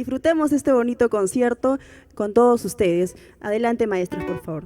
Disfrutemos este bonito concierto con todos ustedes. Adelante, maestros, por favor.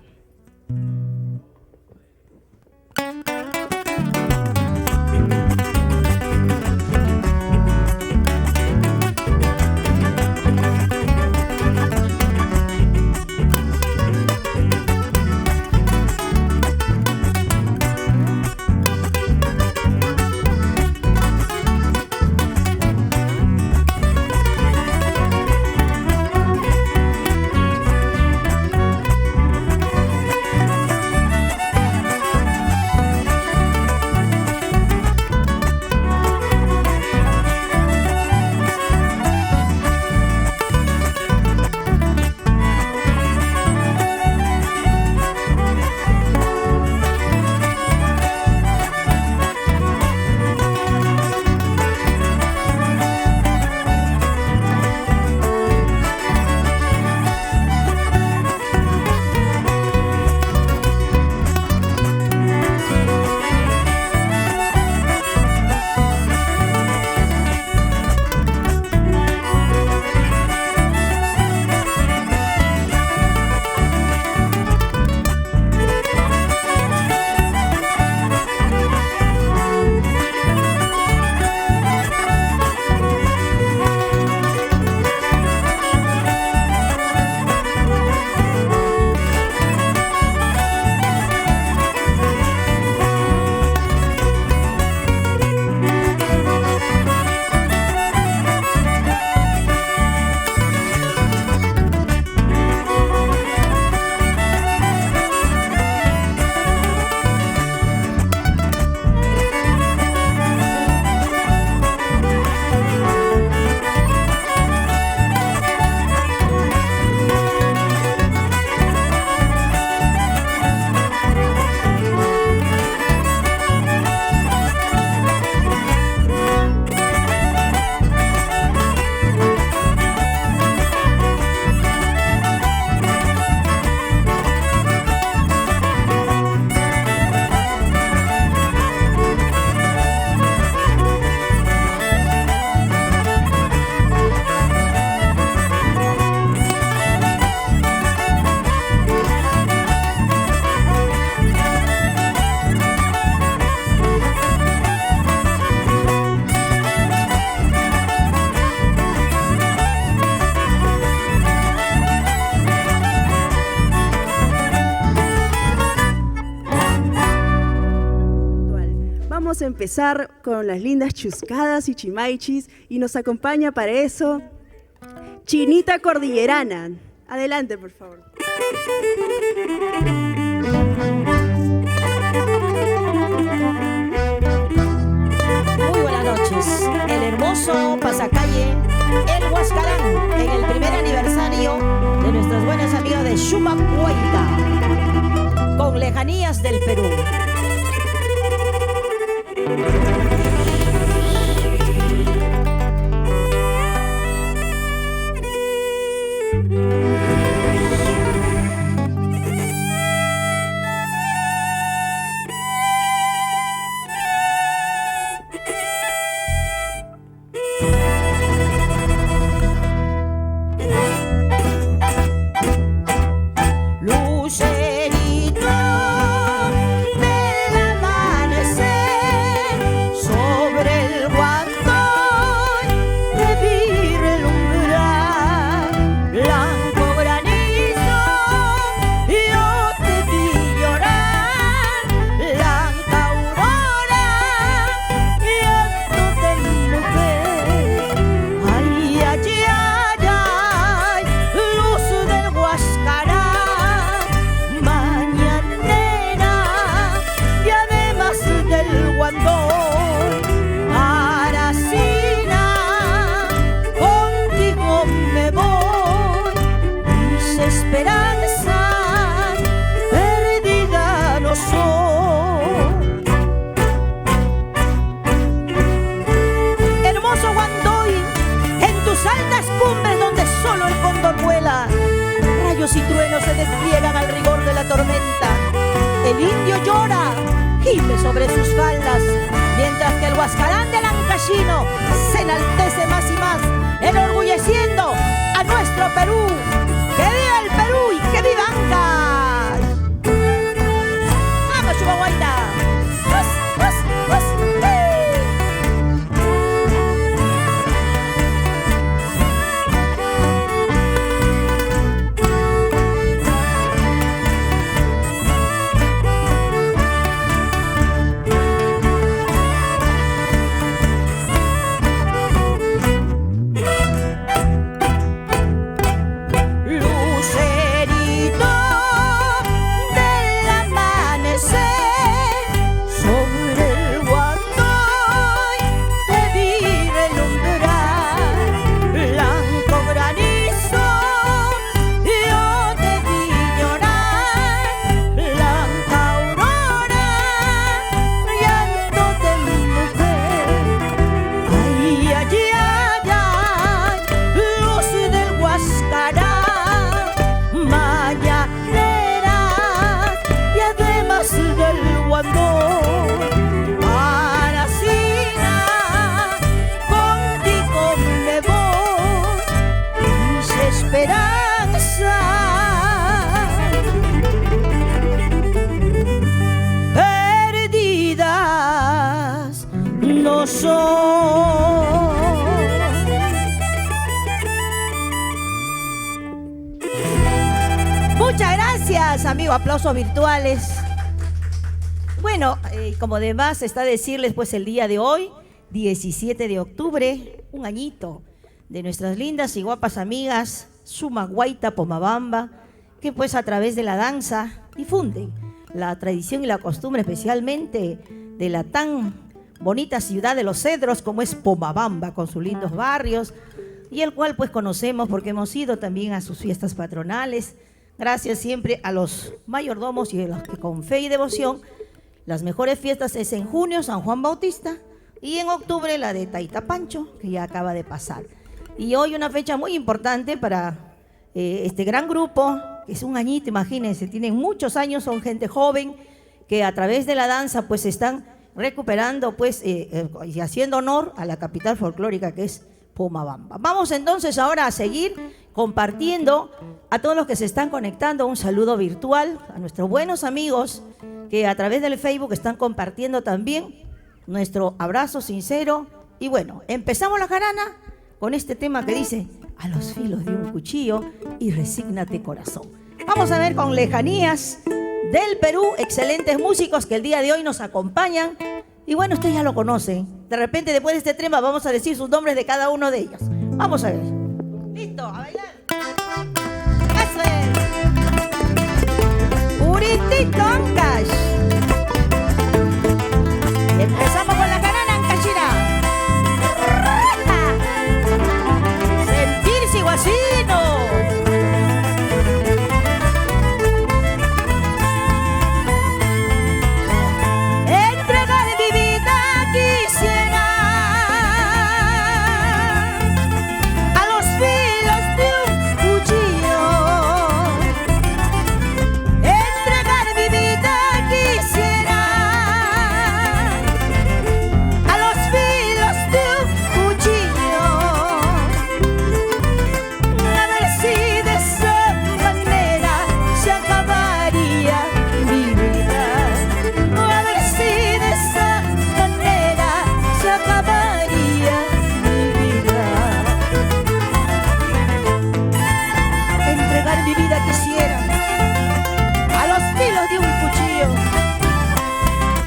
Vamos a empezar con las lindas chuscadas y chimaichis y nos acompaña para eso Chinita Cordillerana. Adelante, por favor. Muy buenas noches. El hermoso pasacalle, el Huascarán, en el primer aniversario de nuestros buenos amigos de Shumapuayta, con lejanías del Perú. Y truenos se despliegan al rigor de la tormenta. El indio llora, gime sobre sus faldas, mientras que el Huascarán del Ancashino se enaltece más y más, enorgulleciendo Muchas gracias, amigo. Aplausos virtuales. Bueno, como demás está decirles, pues el día de hoy, 17 de octubre, un añito de nuestras lindas y guapas amigas Sumaguaita Pomabamba, que pues a través de la danza difunden la tradición y la costumbre, especialmente de la tan bonita ciudad de los cedros como es Pomabamba, con sus lindos barrios, y el cual pues conocemos porque hemos ido también a sus fiestas patronales. Gracias siempre a los mayordomos y a los que con fe y devoción. Las mejores fiestas es en junio, San Juan Bautista, y en octubre la de Taita Pancho, que ya acaba de pasar. Y hoy una fecha muy importante para este gran grupo, que es un añito, imagínense, tienen muchos años, son gente joven, que a través de la danza pues están recuperando pues y haciendo honor a la capital folclórica que es Pomabamba. Vamos entonces ahora a seguir compartiendo a todos los que se están conectando un saludo virtual, a nuestros buenos amigos que a través del Facebook están compartiendo también nuestro abrazo sincero. Y bueno, empezamos la jarana con este tema que dice: a los filos de un cuchillo y resígnate corazón. Vamos a ver con lejanías del Perú, excelentes músicos que el día de hoy nos acompañan. Y bueno, ustedes ya lo conocen. De repente después de este tema vamos a decir sus nombres de cada uno de ellos. Vamos a ver. Listo, a bailar. Eso es. Uritito Ancash. Empezamos con la jarana Ancashira. Sentirse guasino.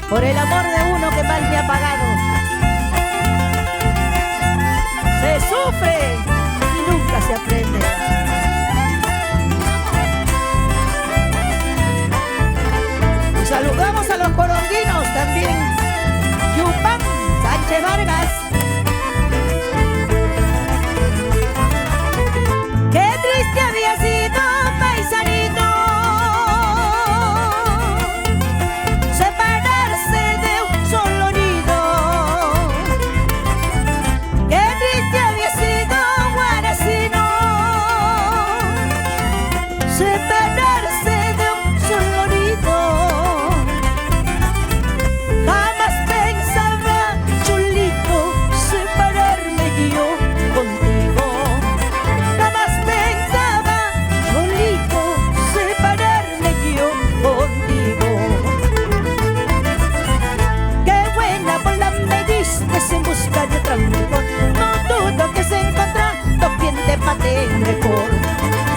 Por el amor de uno que mal me ha pagado. Se sufre y nunca se aprende. Y saludamos a los coronguinos también. Yupán, Sánchez Vargas. Qué triste había sido, paisanito, en busca de otra mejor. No dudo que se encontrando quien te mate mejor.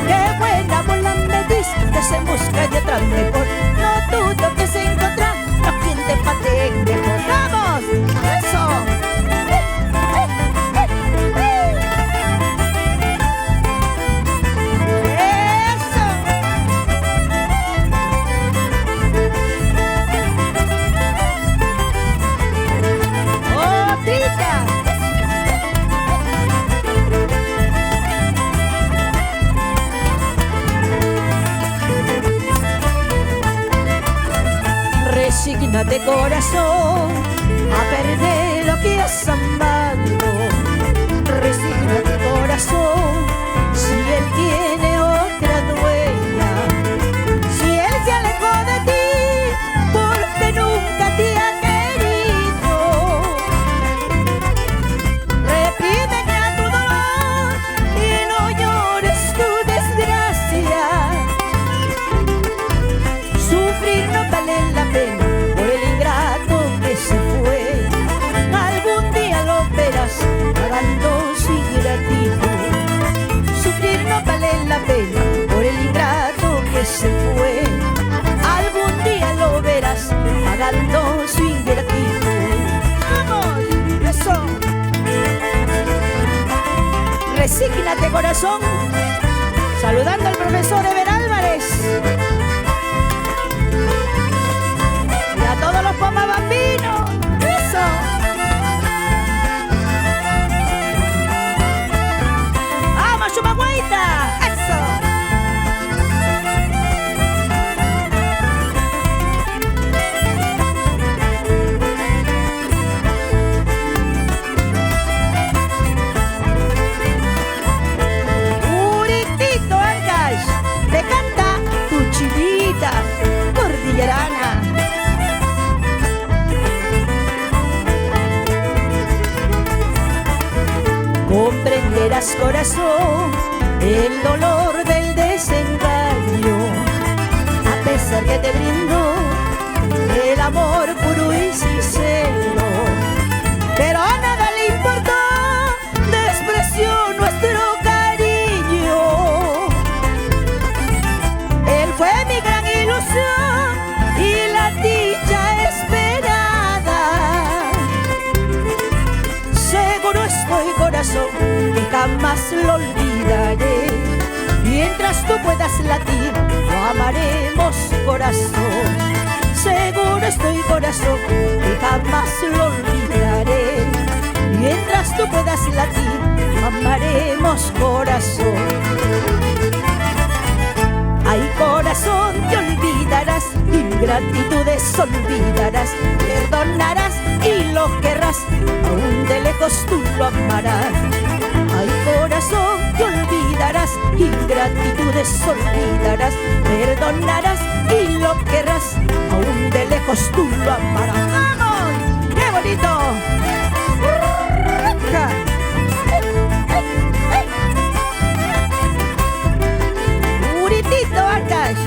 Qué buena bola me diste en busca de otra mejor. No dudo que se encontrando quien te mate mejor. ¡Vamos! ¡Eso! Resígnate corazón a perder lo que has amado. Resígnate corazón si él tiene otra dueña. Si él se alejó de ti porque nunca te ha querido. Reprímete a tu dolor y no llores tu desgracia. Sufrir no vale la pena. Se fue, algún día lo se fue. Algún día lo verás pagando su ingratitud. ¡Vamos! ¡Eso! Resígnate, corazón. Saludando al profesor Eber Álvarez. Y a todos los pomabambinos. ¡Eso! ¡Vamos, Chumagüita! ¡Eso! Puritito Ancash, te canta tu chivita cordillerana. Comprenderás, corazón, el dolor del desengaño, a pesar que te brindo el amor puro y sincero. Pero a nada le importó, despreció nuestro cariño. Él fue mi gran ilusión y la dicha esperada. Seguro estoy, corazón, que jamás lo olvidaré. Mientras tú puedas latir, lo amaremos, corazón. Seguro estoy, corazón, que jamás lo olvidaré. Mientras tú puedas latir, lo amaremos, corazón. Ay, corazón, te olvidarás, ingratitudes olvidarás, perdonarás y lo querrás, aún de lejos tú lo amarás. Ay, corazón, te olvidarás, ingratitudes olvidarás, perdonarás y lo querrás, aún de lejos tú lo amarás. ¡Vamos! ¡Qué bonito! Puritito Ancash.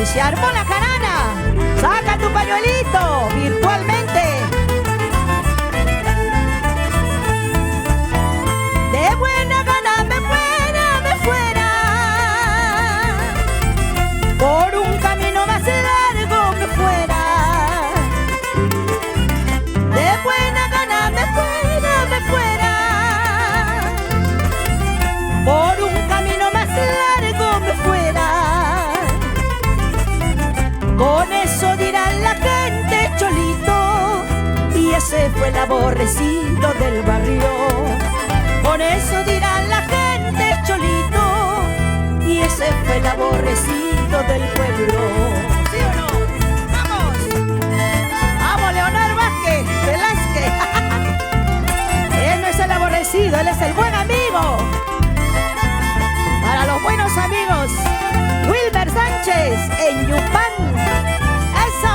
Y se armó la jarana. Saca tu pañuelito virtualmente. De buena gana me fuera, por un camino más largo me fuera. De buena gana me fuera, por un camino más largo me fuera. Con eso dirá la gente, Cholito, y ese fue el aborrecido del barrio. Con eso dirá la gente, Cholito, y ese fue el aborrecido del pueblo. ¿Sí o no? ¡Vamos! ¡Vamos, Leonardo Vázquez Velázquez! Él no es el aborrecido, él es el buen amigo. Para los buenos amigos, Wilber Sánchez en Yupán. ¡Eso!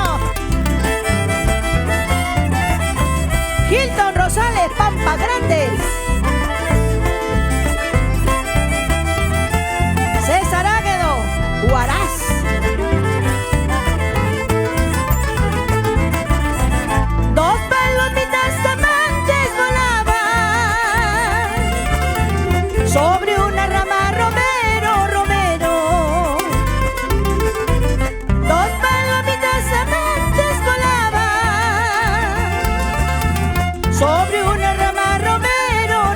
Hilton Rosales, Pampa Grandes. César Águedo, Huaraz. Dos palomitas amantes volaban sobre una rama, Romero. Dos palomitas amantes volaban sobre una rama, Romero.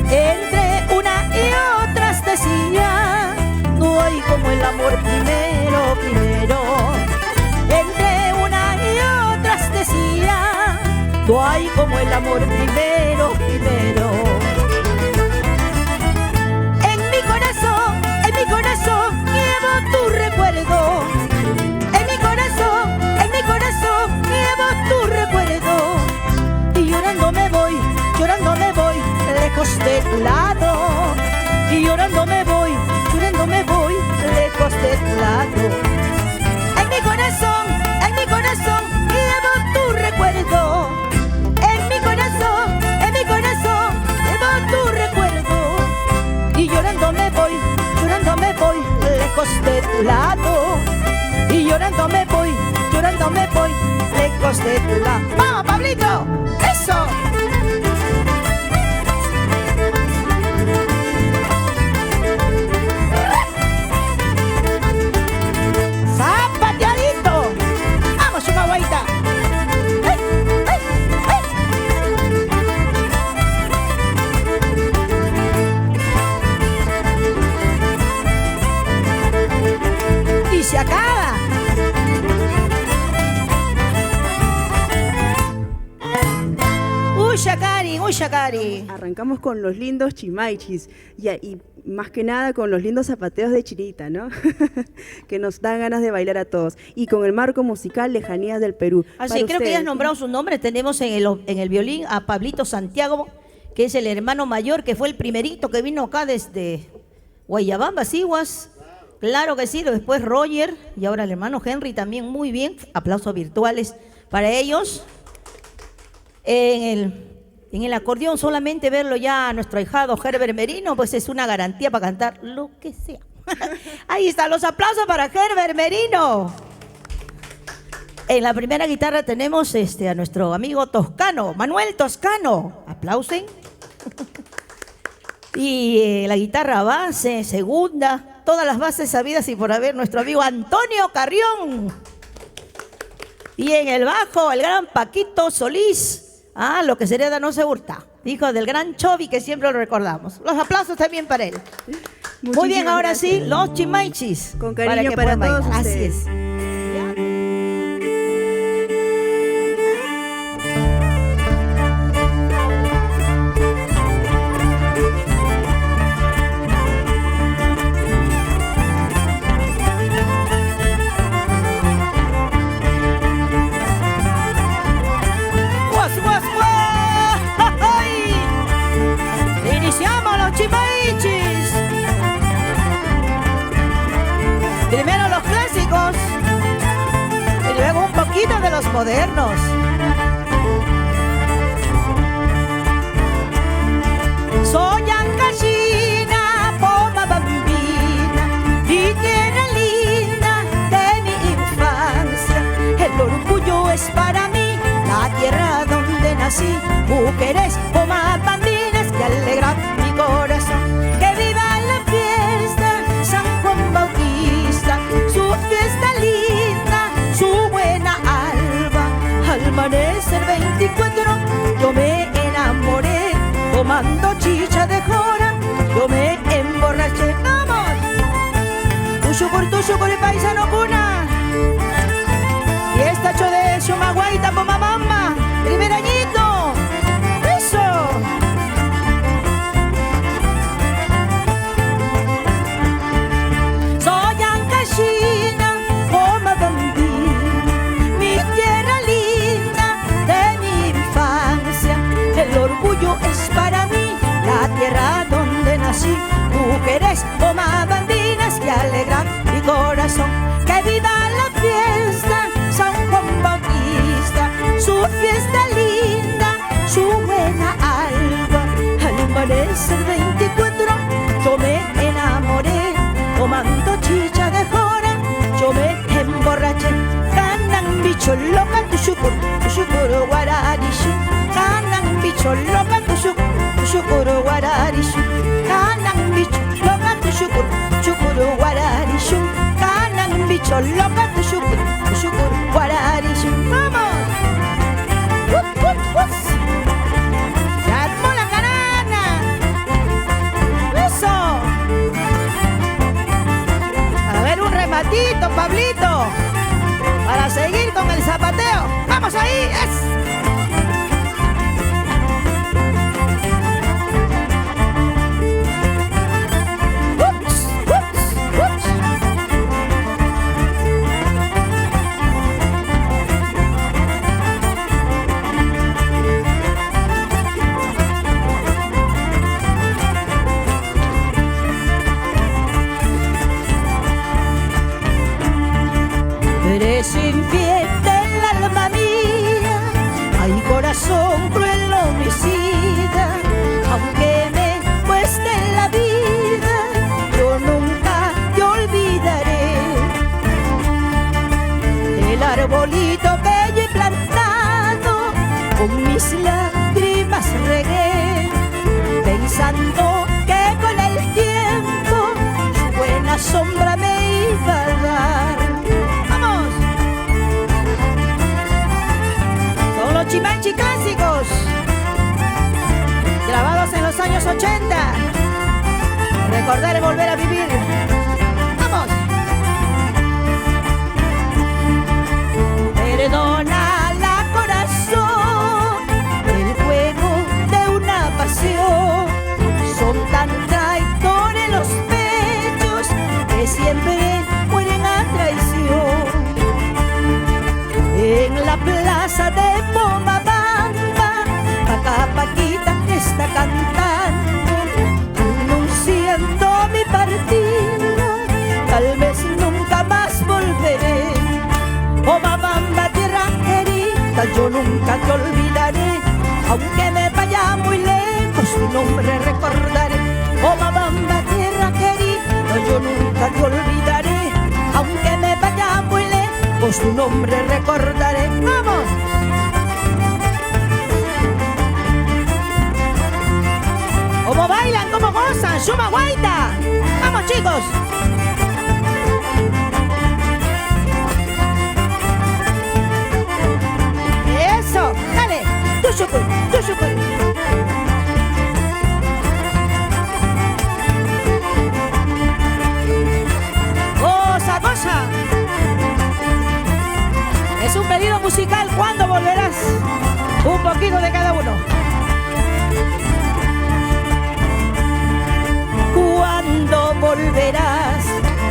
Entre una y otras decía, no hay como el amor primero. Entre una y otras decía, no hay como el amor primero. En mi corazón llevo tu recuerdo. En mi corazón llevo tu recuerdo. Y llorando me voy lejos de tu lado. Y llorando me voy lejos de tu lado. En mi corazón llevo tu recuerdo. En mi corazón llevo tu recuerdo. Y zapatos de tula. ¡Vamos, Pablito! ¡Eso! ¡Zapateadito! ¡Vamos, Chimahuaita! ¡Hey, hey, hey! Y se acaba. Ushakari, Ushakari. Arrancamos con los lindos chimaichis y más que nada con los lindos zapateos de Chinita, ¿no? Que nos dan ganas de bailar a todos. Y con el marco musical Lejanías del Perú. Así, creo que ya has nombrado su nombre. Tenemos en el violín a Pablito Santiago, que es el hermano mayor, que fue el primerito que vino acá desde Guayabamba, Siguas. Claro que sí, después Roger y ahora el hermano Henry también, muy bien. Aplausos virtuales para ellos. En el acordeón, solamente verlo ya a nuestro ahijado Herbert Merino, pues es una garantía para cantar lo que sea. Ahí están los aplausos para Herbert Merino. En la primera guitarra tenemos a nuestro amigo Toscano, Manuel Toscano. Aplausen. Y la guitarra base, segunda, todas las bases sabidas y por haber, nuestro amigo Antonio Carrión. Y en el bajo, el gran Paquito Solís. Ah, lo que se hereda no se hurta. Hijo del gran Chovi, que siempre lo recordamos. Los aplausos también para él. Muy bien, ahora gracias. sí, los chimaichis. Con cariño para para todos Así ustedes. es. Iniciamos los chimaichis. Primero los clásicos y luego un poquito de los modernos. Soy Ancashina, poma bambina, mi tierra linda de mi infancia. El orgullo es para mí la tierra donde nací. Mujeres, poma bandinas que alegran mi corazón. Que viva la fiesta, San Juan Bautista, su fiesta linda, su buena alba. Al amanecer 24 yo me enamoré, tomando chicha de jora, yo me emborraché. ¡Vamos! Tu shukur y paisano cuna. Y esta cho de Shumaguaita, poma mamá, primer añito. ¡Eso! Soy Ancashina, poma bambina, mi tierra linda de mi infancia. El orgullo es para mí la tierra donde nací. Mujeres, poma bandinas que alegran mi corazón. Que viva la fiesta, San Juan Bautista, su fiesta linda, su buena alba. Al amanecer 24 yo me enamoré, tomando chicha de jora, yo me emborraché. Canan bicho loca, tu shukuru guararishu. Canan bicho loca, tu shukuru guararishu. Canan bicho loca, tu shukuru guararishu. Canan bicho loca, tu shukuru guararishu. ¡Vamos! ¡Se armó la carana! ¡Eso! A ver, un rematito, Pablito, para seguir con el zapateo. ¡Vamos ahí! ¡Es! Eres infiel del alma mía, hay corazón cruel homicida. Aunque me cueste la vida, yo nunca te olvidaré. El arbolito que yo he plantado 80. Recordar es volver a vivir. ¡Vamos! Perdónala, corazón, el juego de una pasión. Son tan traidores los pechos que siempre mueren a traición. En la plaza de Pomabamba, Paquita está cantando, anunciando mi partida. Tal vez nunca más volveré. Pomabamba, tierra querida, yo nunca te olvidaré. Aunque me vaya muy lejos, tu nombre recordaré. Pomabamba, tierra querida, yo nunca te olvidaré. Aunque me vaya muy lejos, tu nombre recordaré. ¡Vamos! ¿Cómo bailan? ¿Cómo gozan? ¡Suma guaita! ¡Vamos, chicos! ¡Eso! ¡Dale! ¡Tushuku! ¡Tushuku! ¡Goza, goza! Es un pedido musical. ¿Cuándo volverás? Un poquito de cada uno. ¿Cuándo volverás?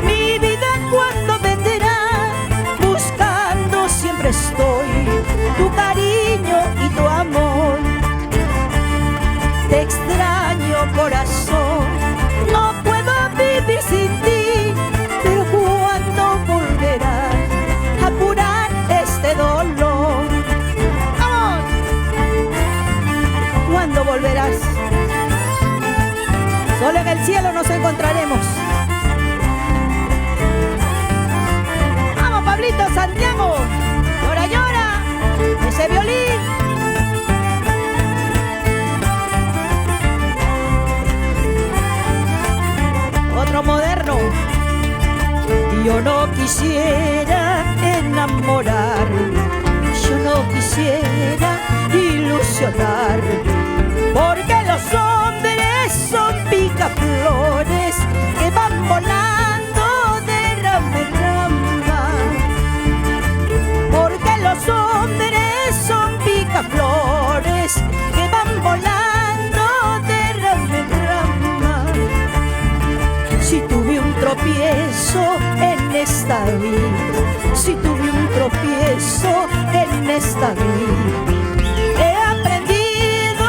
Mi vida, ¿cuándo vendrás? Buscando siempre estoy tu cariño y tu amor. Te extraño, corazón, no puedo vivir sin ti. Pero ¿cuándo volverás a curar este dolor? ¡Vamos! ¿Cuándo volverás? Solo en el cielo nos encontraremos. ¡Vamos, Pablito, Santiago! ¡Llora, llora! ¡Ese violín! Otro moderno. Yo no quisiera enamorarme, yo no quisiera ilusionarme, porque los hombres son picaflores que van volando de rama en rama. Porque los hombres son picaflores que van volando de rama en rama. Si tuve un tropiezo en esta vida, si tuve un tropiezo en esta vida, he aprendido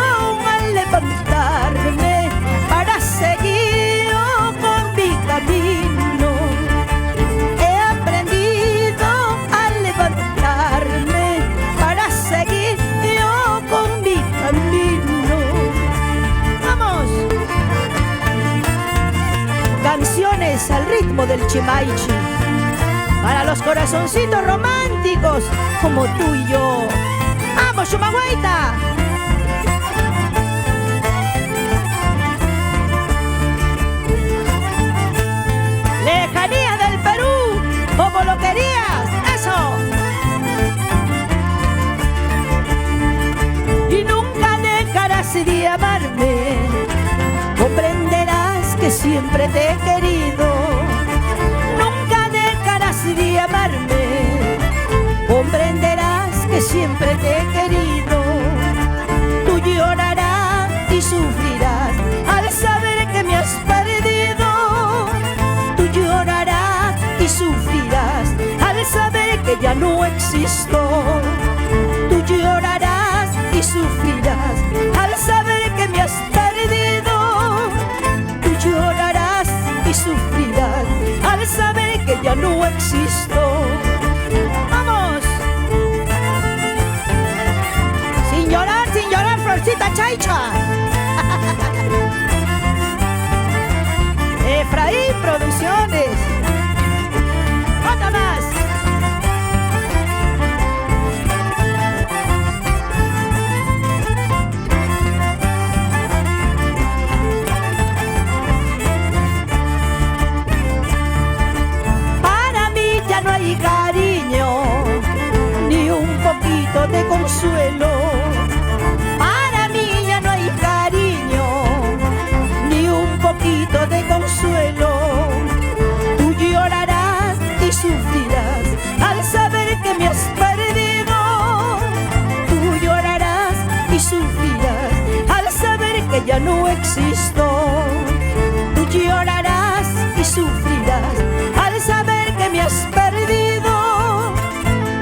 a levantarme para seguir con mi camino. He aprendido a levantarme para seguir con mi camino. ¡Vamos! Canciones al ritmo del chimaichi para los corazoncitos románticos como tú y yo. ¡Vamos, Shumaguaita! Lejanía del Perú, como lo querías, eso. Y nunca dejarás de amarme, comprenderás que siempre te he querido. Nunca dejarás de amarme, comprenderás que siempre te he querido. Tú llorarás y sufrirás al saber que me has perdido. Tú llorarás y sufrirás al saber que ya no existo. Tú llorarás y sufrirás al saber que me has perdido. Tú llorarás y sufrirás al saber que ya no existo. ¡Vamos! Sin llorar, Florcita Chaicha. Efraín Producciones. Otra más. Para mí ya no hay cariño, ni un poquito de consuelo. Para mí ya no hay cariño, que ya no existo. Tú llorarás y sufrirás al saber que me has perdido.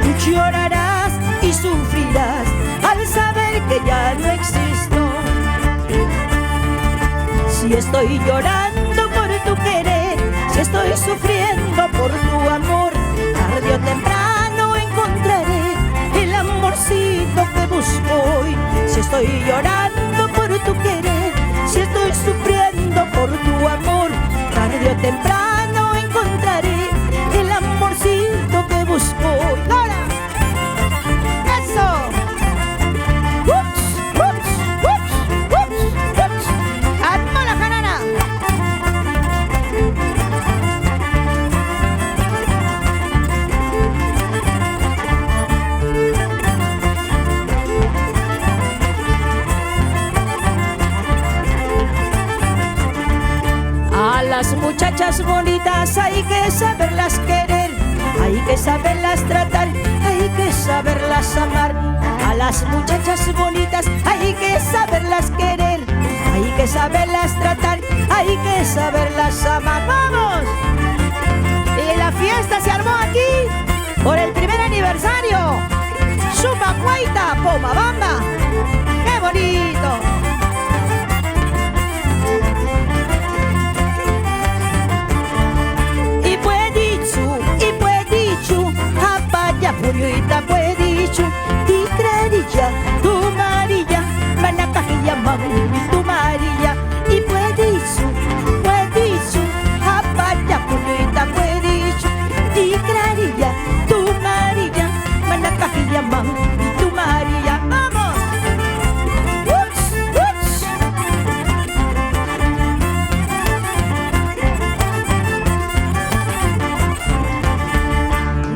Tú llorarás y sufrirás al saber que ya no existo. Si estoy llorando por tu querer, si estoy sufriendo por tu amor, tarde o temprano encontraré el amorcito que busco hoy. Si estoy llorando por tu querer, si estoy sufriendo por tu amor, tarde o temprano encontraré el amorcito que busco hoy. ¡Ahora! ¡Eso! ¡Ups! ¡Ups! ¡Ups! ¡Ups! ¡Ups! ¡Arma la canana! A las muchachas bonitas hay que saberlas querer, hay que saberlas tratar, hay que saberlas amar. A las muchachas bonitas hay que saberlas querer, hay que saberlas tratar, hay que saberlas amar. ¡Vamos! Y la fiesta se armó aquí por el primer aniversario. Sumacuaita, Pomabamba. ¡Qué bonito! Apaya puñuita puedichu, ticrarilla, tu marilla, manacajilla mami, tu marilla, y puedichu, apaya puñuita puedichu, ticrarilla, tu marilla, manacajilla mami, tu marilla. ¡Vamos! ¡Ups! ¡Ups!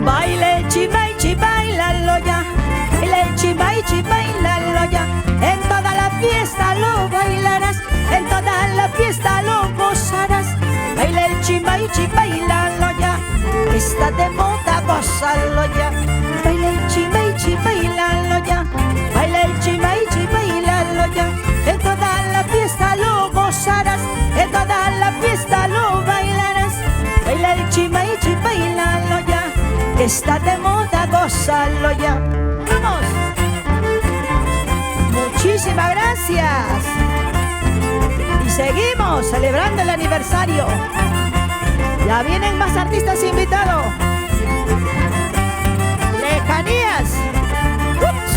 Baile chimaichi, bailalo ya. Baile chimaichi, bailalo ya. En toda la fiesta lo bailarás, en toda la fiesta lo gozarás. Baile el chimaichi, bailalo ya. Está de moda, gózalo ya. Baile el chimaichi, bailalo ya. Baile el chimaichi, bailalo ya. En toda la fiesta lo gozarás, en toda la fiesta lo bailarás. Baile el chimaichi, bailalo ya. Está de moda, gózalo ya. ¡Vamos! Muchísimas gracias. Y seguimos celebrando el aniversario. Ya vienen más artistas invitados. Lejanías. ¡Ups!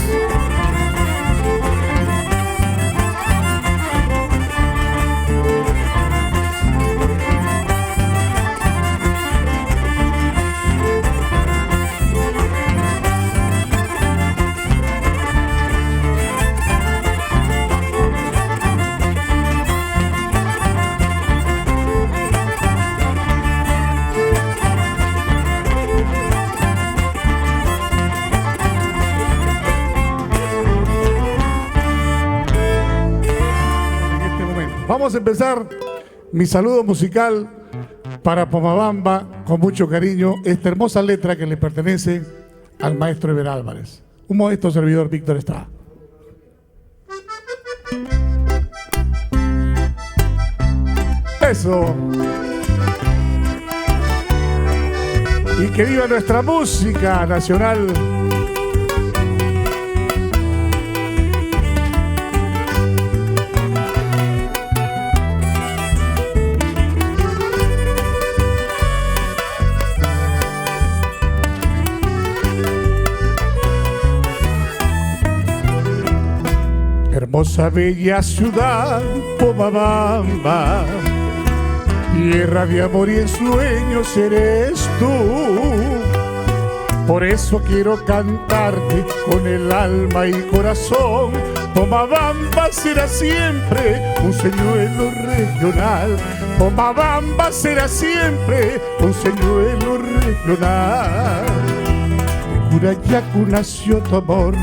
Vamos a empezar mi saludo musical para Pomabamba con mucho cariño, esta hermosa letra que le pertenece al maestro Eber Álvarez. Un modesto servidor, Víctor Estrada. Eso. Y que viva nuestra música nacional. Hermosa bella ciudad, Pomabamba, tierra de amor y ensueños eres tú. Por eso quiero cantarte con el alma y corazón. Pomabamba será siempre un señuelo regional. Pomabamba será siempre un señuelo regional. De Curayacu nació tu amor,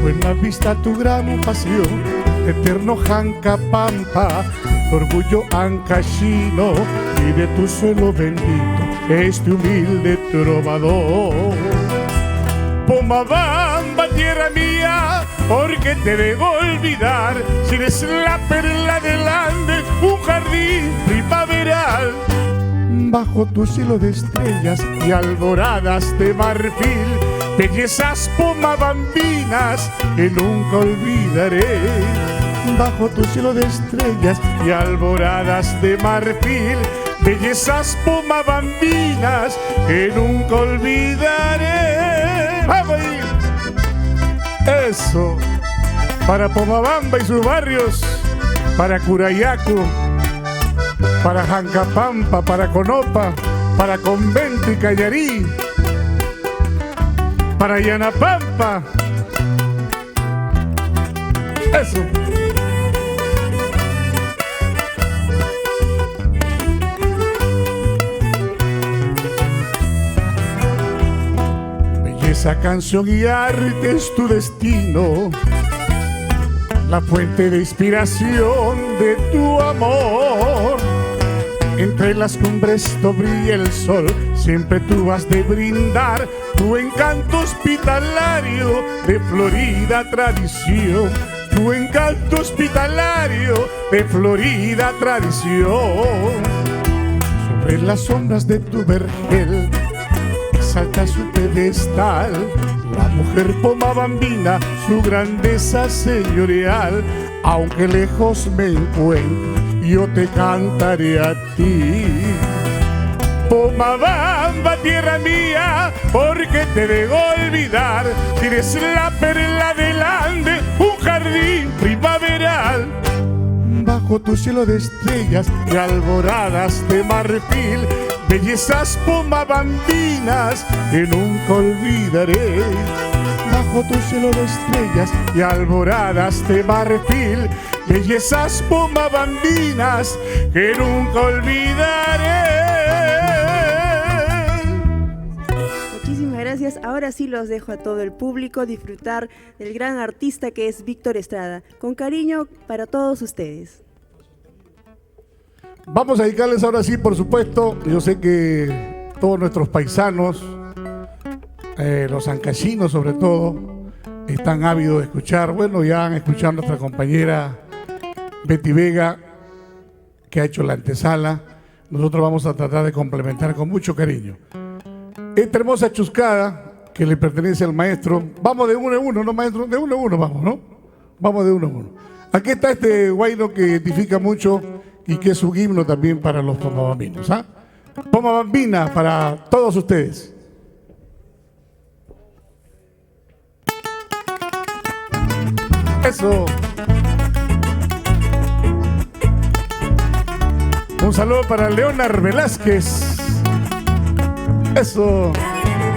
Buena Vista tu gran pasión, eterno Janca Pampa, orgullo ancashino, y de tu suelo bendito este humilde trovador. Pomabamba, tierra mía, porque te debo olvidar. Si eres la perla del Ande, un jardín primaveral. Bajo tu cielo de estrellas y alboradas de marfil, bellezas pomabambinas que nunca olvidaré. Bajo tu cielo de estrellas y alboradas de marfil, bellezas pomabambinas que nunca olvidaré. ¡Vamos ahí! Eso, para Pomabamba y sus barrios, para Curayacu, para Jancapampa, para Conopa, para Convento y Callarí, para Yanapampa. Eso. Belleza, canción y arte es tu destino, la fuente de inspiración de tu amor. Entre las cumbres no brilla el sol, siempre tú has de brindar tu encanto hospitalario de florida tradición. Tu encanto hospitalario de florida tradición. Sobre las sombras de tu vergel exalta su pedestal la mujer pomabambina, su grandeza señorial. Aunque lejos me encuentre, yo te cantaré a ti. Pomabamba, tierra mía, porque te debo olvidar. Si eres la perla del Ande, un jardín primaveral. Bajo tu cielo de estrellas y alboradas de marfil, bellezas pomabambinas que nunca olvidaré. Bajo tu cielo de estrellas y alboradas de marfil, bellezas pomabambinas que nunca olvidaré. Muchísimas gracias. Ahora sí los dejo a todo el público disfrutar del gran artista que es Víctor Estrada. Con cariño para todos ustedes. Vamos a dedicarles ahora sí, por supuesto. Yo sé que todos nuestros paisanos, los ancachinos sobre todo, están ávidos de escuchar. Bueno, ya han escuchado a nuestra compañera Betty Vega, que ha hecho la antesala. Nosotros vamos a tratar de complementar con mucho cariño esta hermosa chuscada que le pertenece al maestro. Vamos de uno en uno, ¿no, maestro? De uno en uno vamos, ¿no? Vamos de uno en uno. Aquí está este guayno que identifica mucho y que es un himno también para los pomabambinos, ¿ah? Pomabambina para todos ustedes. Eso. Un saludo para Leonard Velázquez. Eso.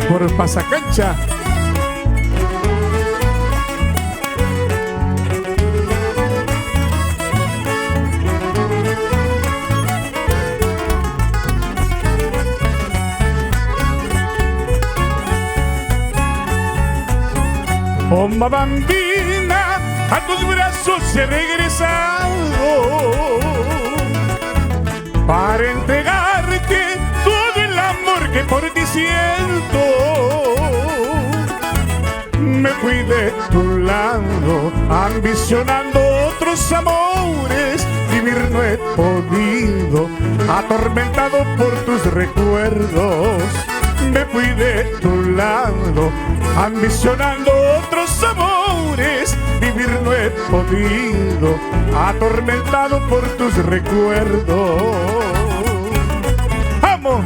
Por Pasacancha. Pomabambina, a tus brazos he regresado para entregarte todo el amor que por ti siento. Me fui de tu lado ambicionando otros amores, vivir no he podido, atormentado por tus recuerdos. Me fui de tu lado ambicionando otros amores, vivir no he podido, atormentado por tus recuerdos. ¡Vamos!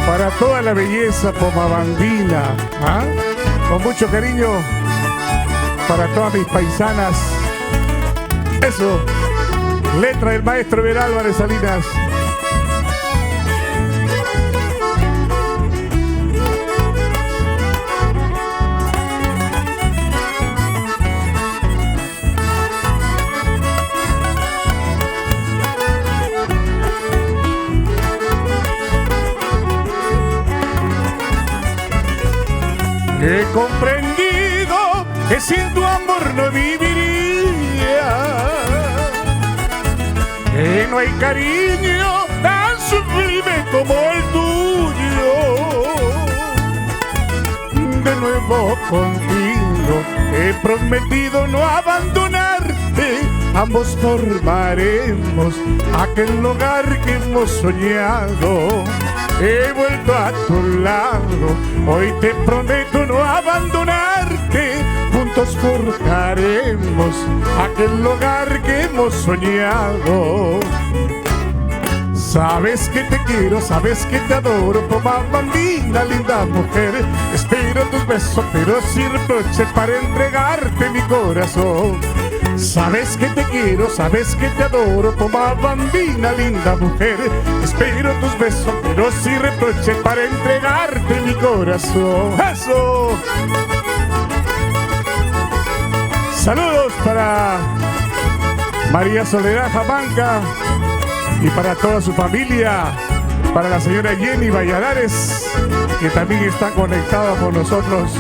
Para toda la belleza pomabambina, ¿ah? Con mucho cariño para todas mis paisanas. Eso, letra del maestro Eber Álvarez Salinas. He comprendido que sin tu amor no viviría, que no hay cariño tan sublime como el tuyo. De nuevo contigo he prometido no abandonarte. Ambos formaremos aquel hogar que hemos soñado. He vuelto a tu lado, hoy te prometo no abandonarte. Juntos forjaremos aquel hogar que hemos soñado. Sabes que te quiero, sabes que te adoro, toma bambina, linda mujer. Espero tus besos, pero sin reproche, para entregarte mi corazón. Sabes que te quiero, sabes que te adoro, toma bambina, linda mujer. Espero tus besos, pero sin reproche, para entregarte mi corazón. ¡Eso! Saludos para María Soledad Jamanca y para toda su familia, para la señora Jenny Valladares, que también está conectada con nosotros.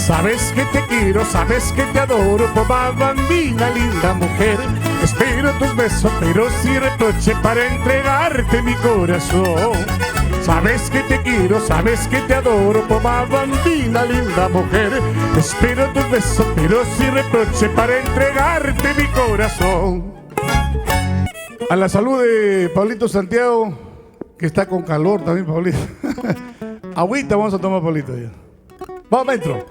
Sabes que te quiero, sabes que te adoro, toma bambina, linda mujer. Espero tus besos, pero sin reproche, para entregarte mi corazón. Sabes que te quiero, sabes que te adoro, toma bambina, linda mujer. Espero tus besos, pero sin reproche, para entregarte mi corazón. A la salud de Pablito Santiago, que está con calor también, Pablito. Agüita vamos a tomar, Pablito, ya. Vamos adentro.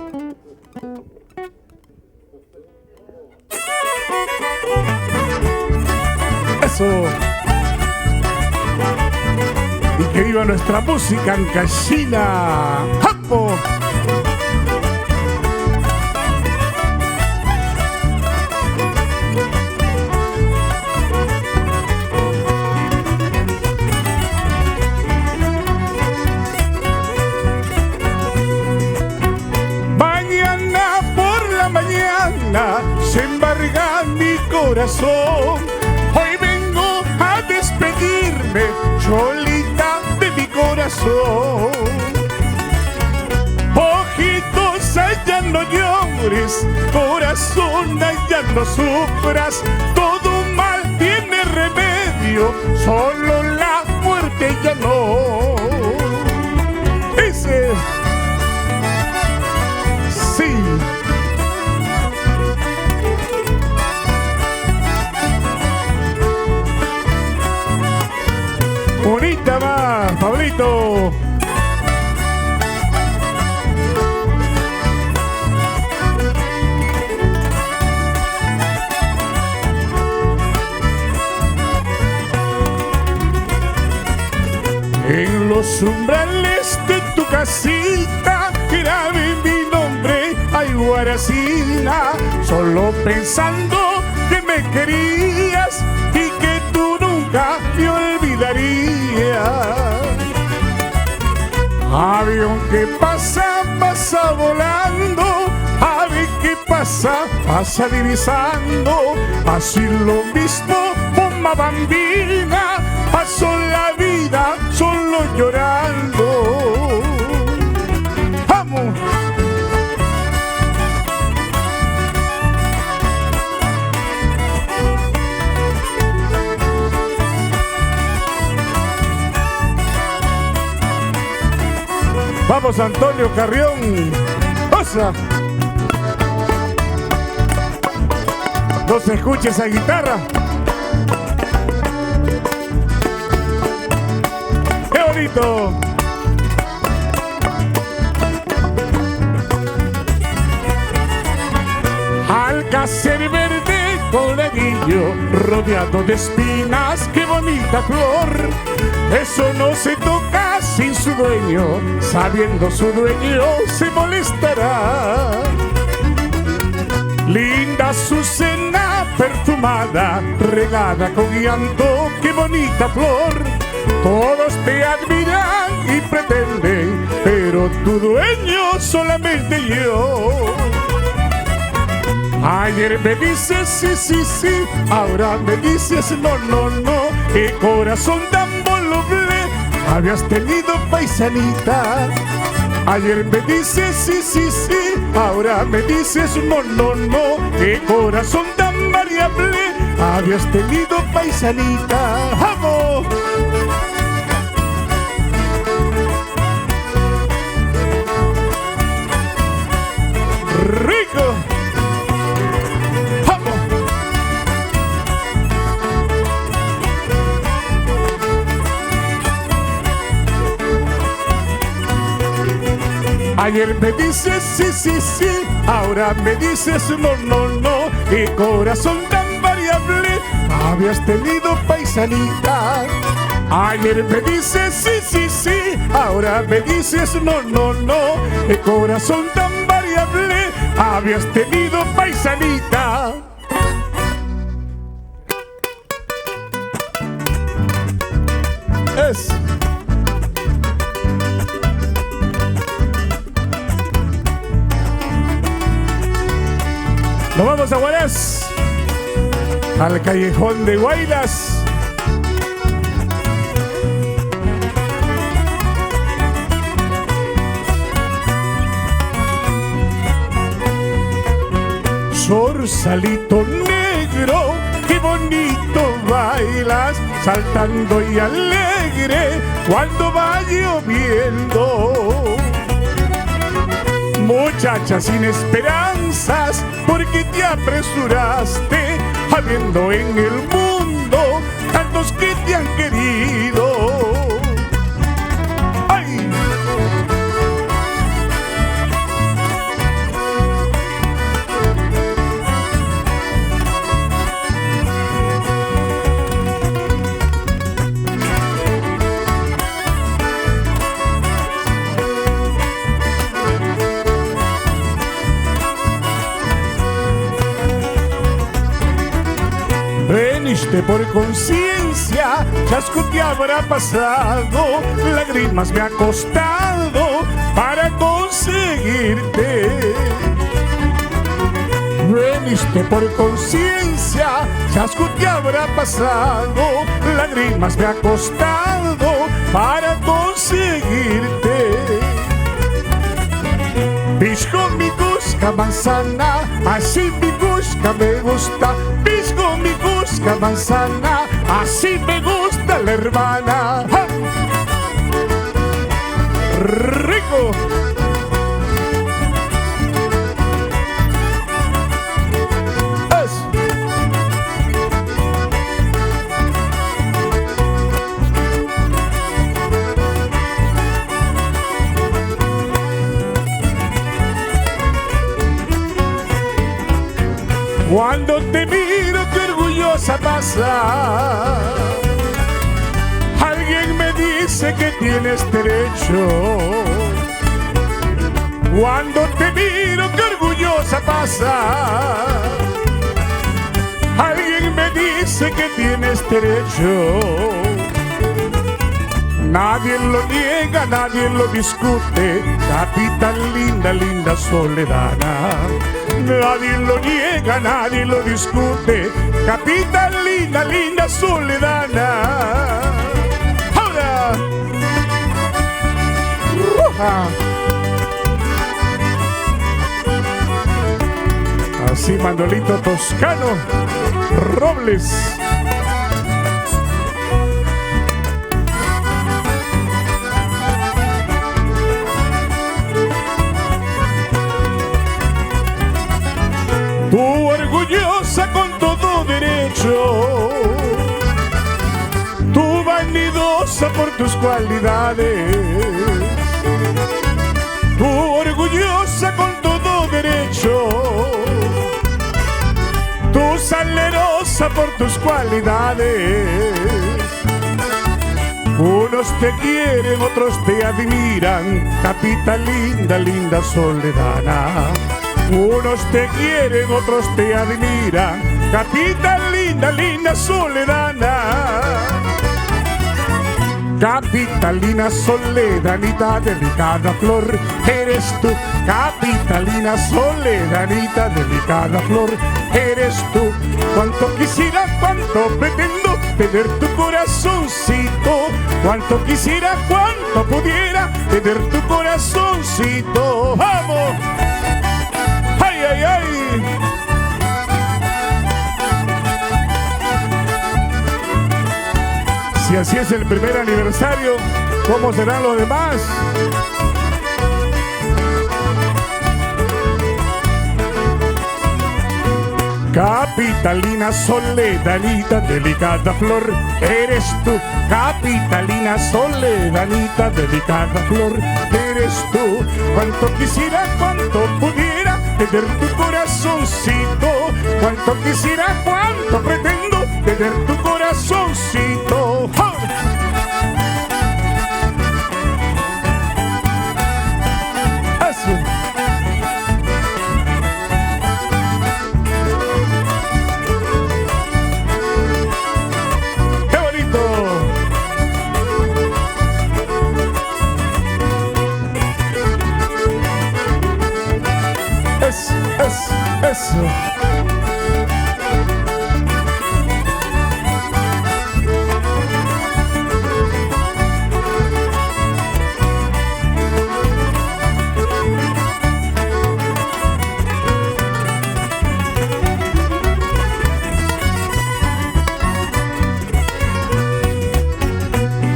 Eso. Y que viva nuestra música ancashina. ¡Japo! Mañana por la mañana se embarga mi corazón. Hoy vengo a despedirme, Cholita, de mi corazón. Ojitos, allá no llores, corazón, allá no sufras. Todo mal tiene remedio, solo la muerte ya no. Ese. Sí. Bonita más, Pablito. En los umbrales de tu casita grabé mi nombre, ay Guaracina, solo pensando que me querías y que tú nunca me olvidarías. Avión que pasa, pasa volando, ave que pasa, pasa divisando. Así lo mismo, bomba bambina, pasó la vida solo llorando. ¡Vamos! Vamos, Antonio Carrión. ¡Osa! No se escucha esa guitarra. ¡Qué bonito! Alcácer verde coladillo, rodeado de espinas, qué bonita flor. Eso no se toca sin su dueño, sabiendo su dueño se molestará. Linda Azucena perfumada, regada con llanto, qué bonita flor. Todos te admiran y pretenden, pero tu dueño solamente yo. Ayer me dices sí, sí, sí, ahora me dices no, no, no. Qué corazón tan voluble habías tenido, paisanita. Ayer me dices sí, sí, sí, ahora me dices no, no, no. Qué corazón tan variable habías tenido, paisanita. ¡Vamos! Ayer me dices sí, sí, sí, ahora me dices no, no, no. Qué corazón tan variable habías tenido, paisanita. Ayer me dices sí, sí, sí, ahora me dices no, no, no. Qué corazón tan variable habías tenido, paisanita. Es. Nos vamos a Huaraz, al callejón de Guaylas. Zorsalito negro, qué bonito bailas, saltando y alegre cuando va lloviendo. Muchacha sin esperanzas, porque te apresuraste, habiendo en el mundo tantos que te han querido. ¡Ay! Veniste por conciencia, chasco te habrá pasado, lágrimas me ha costado para conseguirte. Veniste por conciencia, chasco te habrá pasado, lágrimas me ha costado para conseguirte. Pisco mi cusca manzana, así mi cusca me gusta. Pisco mi cusca manzana, así me gusta la hermana. ¡Ja! ¡Rico! Cuando te miro qué orgullosa pasa, alguien me dice que tienes derecho. Cuando te miro qué orgullosa pasa, alguien me dice que tienes derecho. Nadie lo niega, nadie lo discute, capital linda, linda Soledana. Nadie lo niega, nadie lo discute, capital linda, linda Soledana. ¡Ahora! Así Manolito Toscano Robles. Tú orgullosa con todo derecho, tú vanidosa por tus cualidades, tú orgullosa con todo derecho, tú salerosa por tus cualidades. Unos te quieren, otros te admiran, capital linda, linda Soledana. Unos te quieren, otros te admiran, capital linda, linda Soledana. Capitalina Soledanita, delicada flor, eres tú. Capitalina Soledanita, delicada flor, eres tú. Cuánto quisiera, cuánto pretendo tener tu corazoncito. Cuánto quisiera, cuánto pudiera tener tu corazoncito. ¡Vamos! ¡Ay, ay, ay! Si así es el primer aniversario, ¿cómo serán los demás? Capital. capitalina Soledanita, delicada flor, eres tú. Capitalina Soledanita, delicada flor, eres tú. Cuánto quisiera, cuánto pudiera tener tu corazoncito. Cuánto quisiera, cuánto pretendo tener tu corazoncito. ¡Oh! Eso.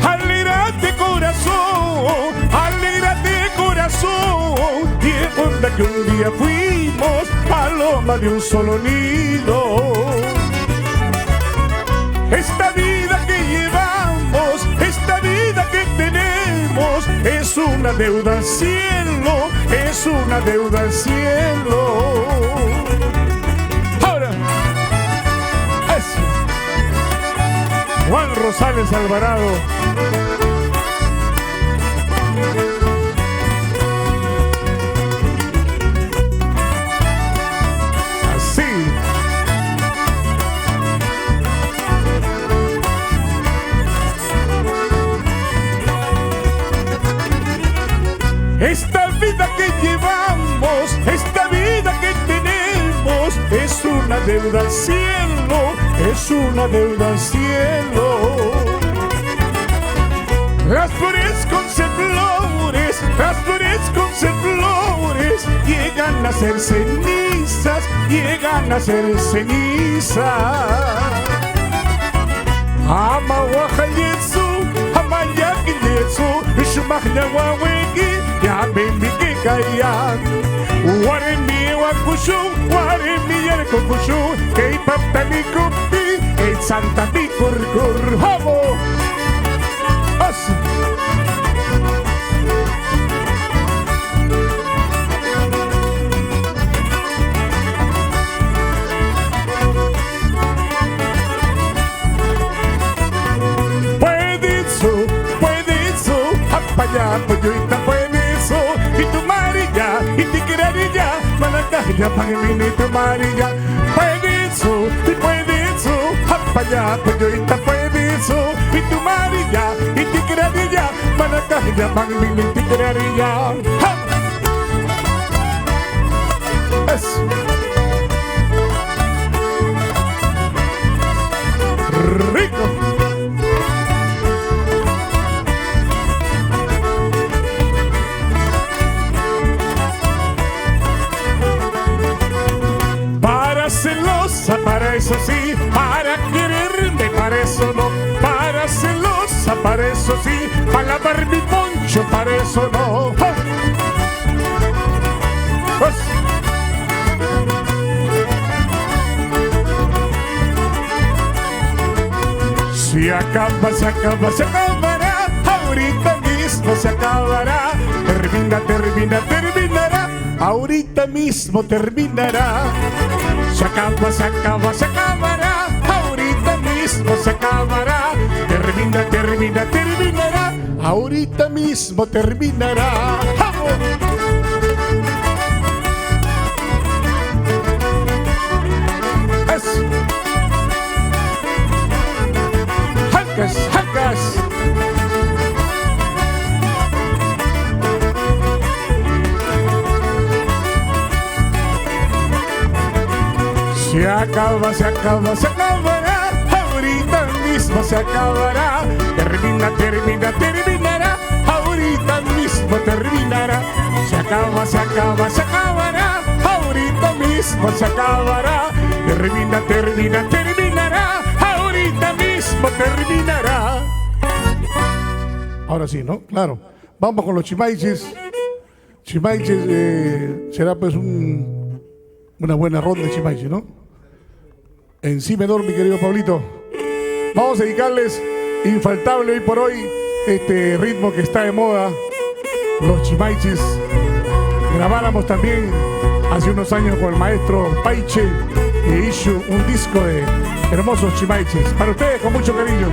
Alégrate corazón, alégrate corazón, y onda que un día fuimos paloma de un solo nido. Esta vida que llevamos, esta vida que tenemos, es una deuda al cielo, es una deuda al cielo. Ahora, eso. Juan Rosales Alvarado. Esta vida que llevamos, esta vida que tenemos, es una deuda al cielo, es una deuda al cielo. Las flores con flores, las flores con flores, llegan a ser cenizas, llegan a ser cenizas. Ama wahayesu, ama yakiyesu, shumahnya wawegi, ya baby que caían. Waremi wakushu, waremi yerkokushu, que papani kupi, que santa pikurkur, homo. Poyoita puedes y tu marilla y ti querarilla manacaya pagamini tu marilla puedes y puedes apaya poyoita puedes y tu marilla y ti querarilla manacaya pagamini ti querarilla. Eso. Rico. Celosa para eso sí, para quererme para eso no, para celosa para eso sí, para lavar mi poncho para eso no. Pues. Se acaba, se acaba, se acabará, ahorita mismo se acabará, termina, termina, terminará, ahorita mismo terminará. Se acaba, se acaba, se acabará, ahorita mismo se acabará, termina, termina, terminará, ahorita mismo terminará. ¡Vamos! Eso. ¡Jacas, jacas! Se acaba, se acaba, se acabará, ahorita mismo se acabará, termina, termina, terminará, ahorita mismo terminará. Se acaba, se acaba, se acabará, ahorita mismo se acabará, termina, termina, terminará, ahorita mismo terminará. Ahora sí, ¿no? Claro. Vamos con los chimaiches. Chimaiches será pues una buena ronda de chimaiches, ¿no? En si menor, mi querido Pablito. Vamos a dedicarles infaltable hoy por hoy este ritmo que está de moda, los chimaichis. Grabáramos también hace unos años con el maestro Paiche e hizo un disco de hermosos chimaichis. Para ustedes con mucho cariño.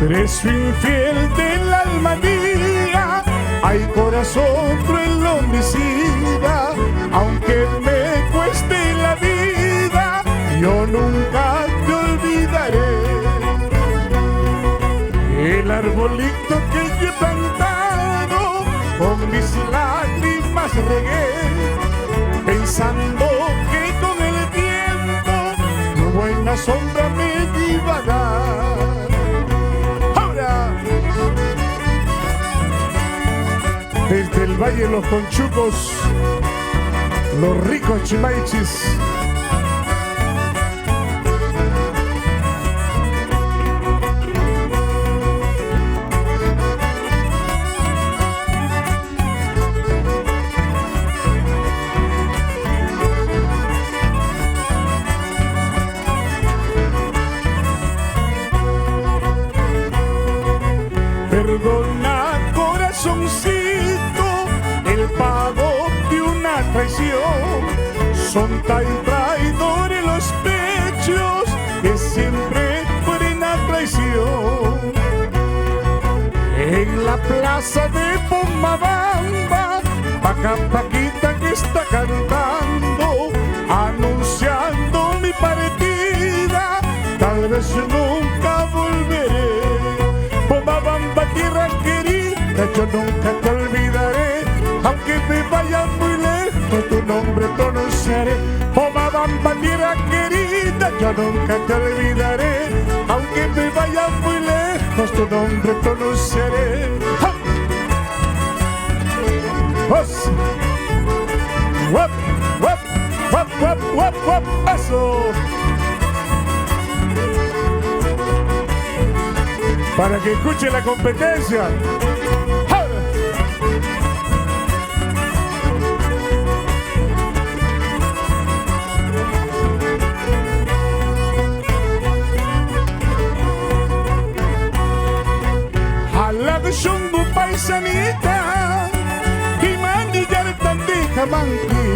Preso infiel del alma mía, hay corazón cruel homicida, aunque me cueste la vida, yo nunca te olvidaré. El arbolito que yo he plantado, con mis lágrimas regué, pensando que con el tiempo tu buena sombra me iba a dar. Desde el Valle de los Conchucos, los ricos chimaichis. Perdona, corazoncito, el pago de una traición. Son tan traidores los pechos que siempre fueron a traición. En la plaza de Pomabamba, Paquita que está cantando, anunciando mi partida, tal vez nunca volveré. Pomabamba, tierra querida, yo nunca te olvidaré, aunque me vaya muy lejos, tu nombre pronunciaré. Pomabamba, tierra querida, yo nunca te olvidaré, aunque me vaya muy lejos, tu nombre pronunciaré. ¡Ja! ¡Os! ¡Wap! ¡Wap! ¡Wap! ¡Wap! ¡Wap! ¡Wap! ¡Eso! Para que escuche la competencia. ¡Ja! Jala de shungu paisanita, y manillar tandija manqui.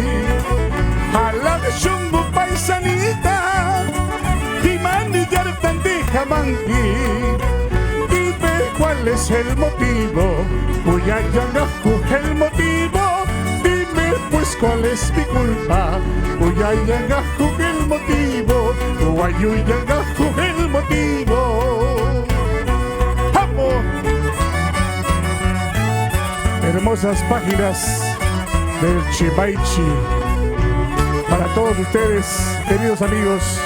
Jala de shungu paisanita, y manillar tandija manqui. ¿Cuál es el motivo? Uyayangaju, el motivo. Dime pues cuál es mi culpa. Uyayangaju, el motivo. Uyayangaju, el motivo. ¡Vamos! Hermosas páginas del Chimaichi para todos ustedes, queridos amigos.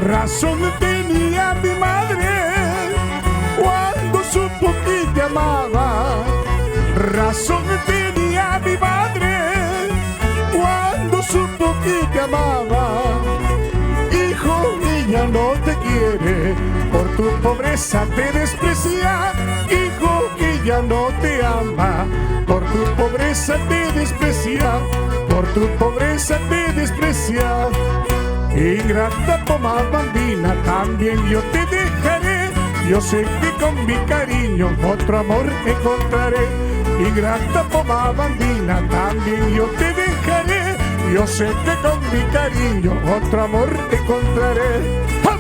Razón tenía mi madre cuando supo que te amaba. Razón tenía mi madre cuando supo que te amaba. Hijo, ella no te quiere, por tu pobreza te desprecia. Hijo, ella no te ama, por tu pobreza te desprecia. Por tu pobreza te desprecia. Ingrata Pomabambina, también yo te dejaré. Yo sé que con mi cariño otro amor encontraré. Ingrata Pomabambina, también yo te dejaré. Yo sé que con mi cariño otro amor encontraré. ¡Ja!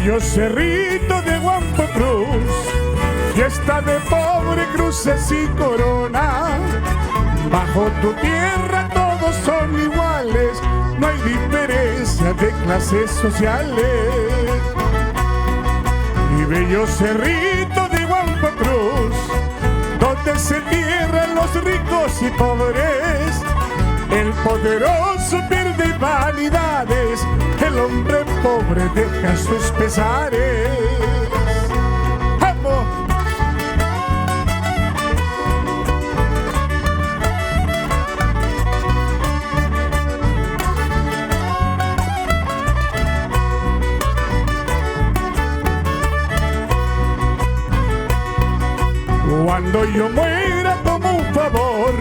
bello cerrito de Huampo Cruz, fiesta de pobre, cruces y corona. Bajo tu tierra todos son iguales, no hay diferencia de clases sociales. Mi bello cerrito de Huampo Cruz, donde se entierran los ricos y pobres. El poderoso pierde vanidades, el hombre pobre deja sus pesares. ¡Vamos! Cuando yo muera como un favor,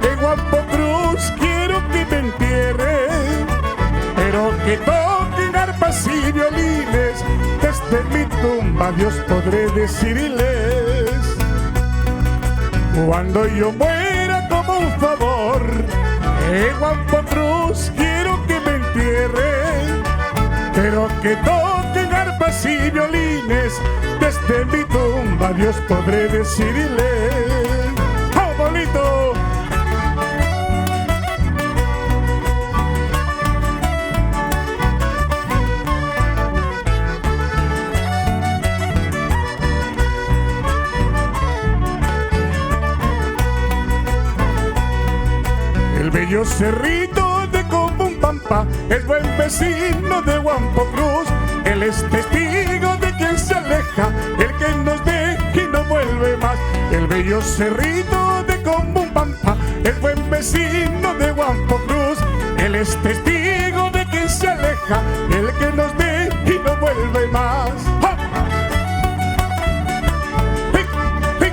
en Huampo Cruz quiero que me entierre, pero que toquen arpas y violines, desde mi tumba Dios podré decirles. Cuando yo muera como un favor, en Huampo Cruz quiero que me entierre, pero que toquen arpas y violines, desde mi tumba Dios podré decirle. ¡Oh, bonito! El bello cerrito de Comumpampa es buen vecino de Huampo Cruz. Él es testigo de quien se aleja, el que nos deja y no vuelve más. El bello cerrito de Comumpampa es buen vecino de Huampo Cruz. Él es testigo de quien se aleja, el que nos deja y no vuelve más. ¡Ja! ¡Pic, pic!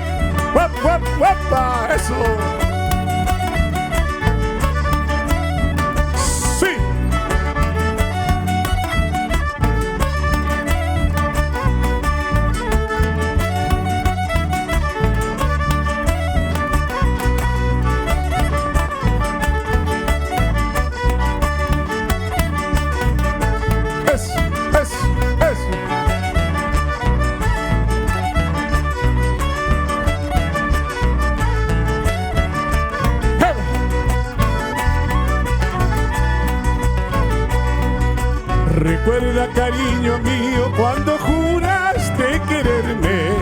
¡Guap, guap, guapa! ¡Eso! Recuerda, cariño mío, cuando juraste quererme,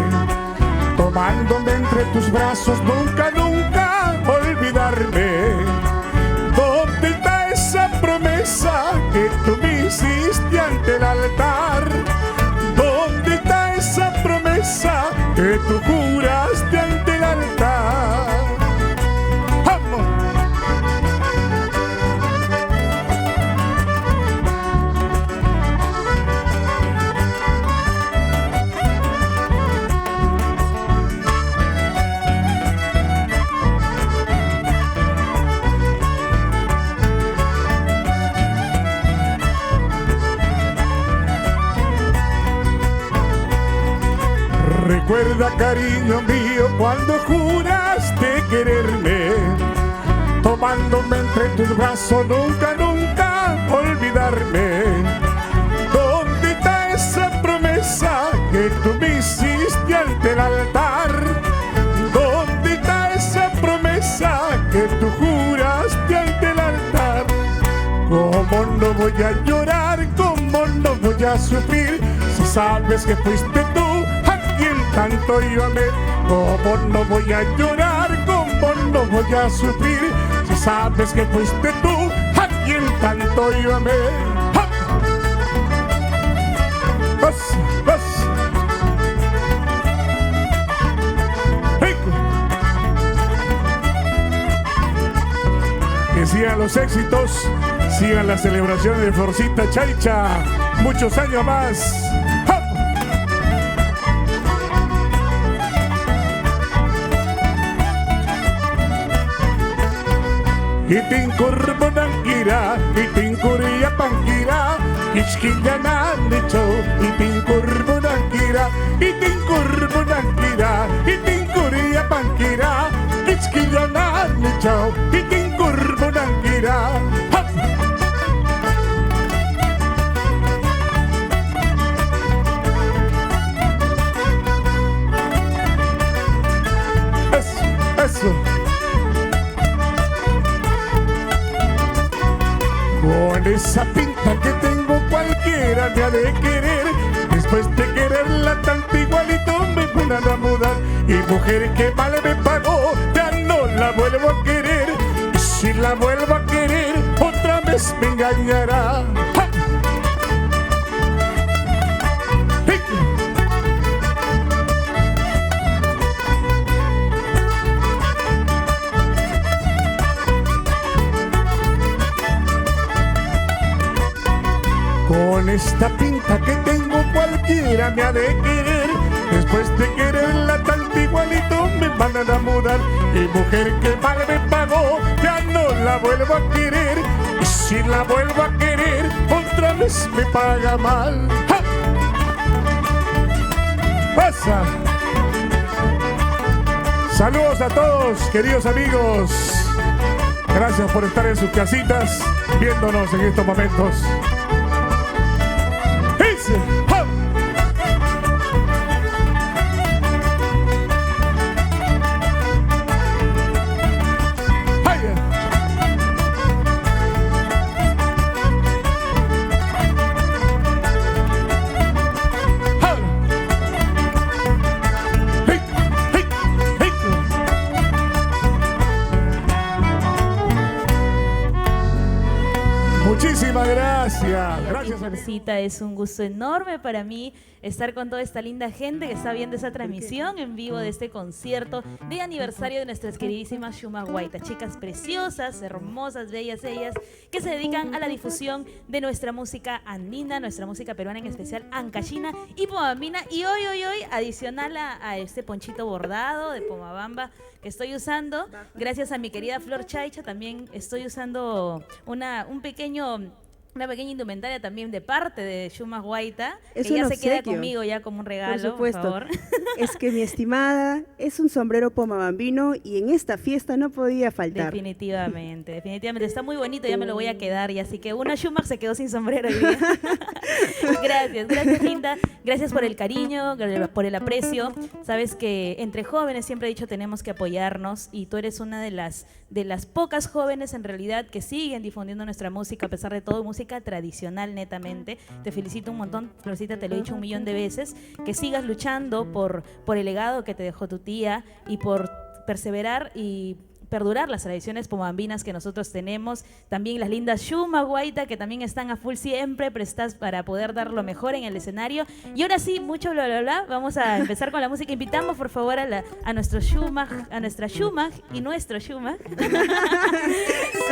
tomándome entre tus brazos, nunca, nunca olvidarme. ¿Dónde está esa promesa que tú me hiciste ante el altar? ¿Dónde está esa promesa que tú juraste ante el altar? ¡Vamos! Recuerda, cariño mío, cuando juraste quererme, tomándome entre tus brazos, nunca, nunca olvidarme. ¿Dónde está esa promesa que tú me hiciste ante el altar? ¿Dónde está esa promesa que tú juraste ante el altar? ¿Cómo no voy a llorar? ¿Cómo no voy a sufrir? Si sabes que fuiste tú quien tanto yo amé. ¿Cómo no voy a llorar? ¿Cómo no voy a sufrir? Si sabes que fuiste tú a quien tanto yo amé. ¡Ja! ¡Vas, vas! ¡Rico! Que sigan los éxitos, sigan las celebraciones de Florcita Chaicha, muchos años más. Itinkurbunankira, itinkuria pankira, ichkillana nicho, itinkurbunankira, itinkurbunankira, itinkuria pankira, ichkillana nicho, itinkurbunankira. Con esa pinta que tengo cualquiera me ha de querer. Después de quererla tanto igualito me mandan a mudar. Y mujer que mal me pagó, ya no la vuelvo a querer. Y si la vuelvo a querer, otra vez me engañará. ¡Ja! Con esta pinta que tengo cualquiera me ha de querer. Después de quererla tanto igualito me mandan a mudar. Y mujer que mal me pagó, ya no la vuelvo a querer. Y si la vuelvo a querer, otra vez me paga mal. ¡Ja! ¡Pasa! Saludos a todos, queridos amigos. Gracias por estar en sus casitas viéndonos en estos momentos. Muchísimas gracias. Gracias, Florcita. Es un gusto enorme para mí estar con toda esta linda gente que está viendo esa transmisión en vivo de este concierto de aniversario de nuestras queridísimas Shuma Guaita. Chicas preciosas, hermosas, bellas ellas, que se dedican a la difusión de nuestra música andina, nuestra música peruana, en especial Ancashina y Pomabambina. Y hoy, adicional a este ponchito bordado de Pomabamba que estoy usando, gracias a mi querida Flor Chaicha, también estoy usando una pequeña indumentaria también de parte de Shuma Guaita, Es que ya un se queda obsequio. conmigo ya como un regalo, Por supuesto. por favor. Es que mi estimada es un sombrero pomabambino y en esta fiesta no podía faltar. Definitivamente. Está muy bonito, ya me lo voy a quedar. Y así que una Schumacher se quedó sin sombrero hoy día. Gracias, Linda. Gracias por el cariño, por el aprecio. Sabes que entre jóvenes siempre he dicho tenemos que apoyarnos y tú eres una de las pocas jóvenes en realidad que siguen difundiendo nuestra música, a pesar de todo, música tradicional netamente. Te felicito un montón, Florcita, te lo he dicho 1.000.000 de veces, que sigas luchando por el legado que te dejó tu tía y por perseverar y perdurar las tradiciones pomabambinas que nosotros tenemos. También las lindas Shuma Guaita, que también están a full siempre prestas para poder dar lo mejor en el escenario. Y ahora sí, mucho bla bla bla, vamos a empezar con la música. Invitamos por favor a nuestro Shuma, a nuestra Shuma y nuestro Shuma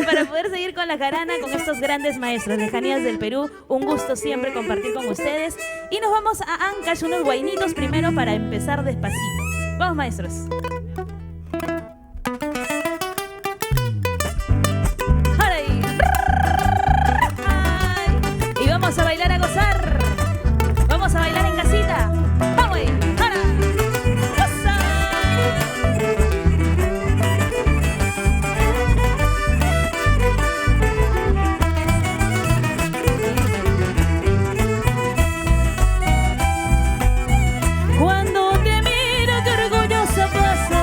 para poder seguir con la jarana con estos grandes maestros, lejanías del Perú. Un gusto siempre compartir con ustedes. Y nos vamos a Ancash, unos guainitos primero para empezar despacito. Vamos, maestros. Vamos a bailar, a gozar. Vamos a bailar en casita. Vamos ahí. ¡Para! ¡Goza! Cuando te miro, qué orgullosa pasa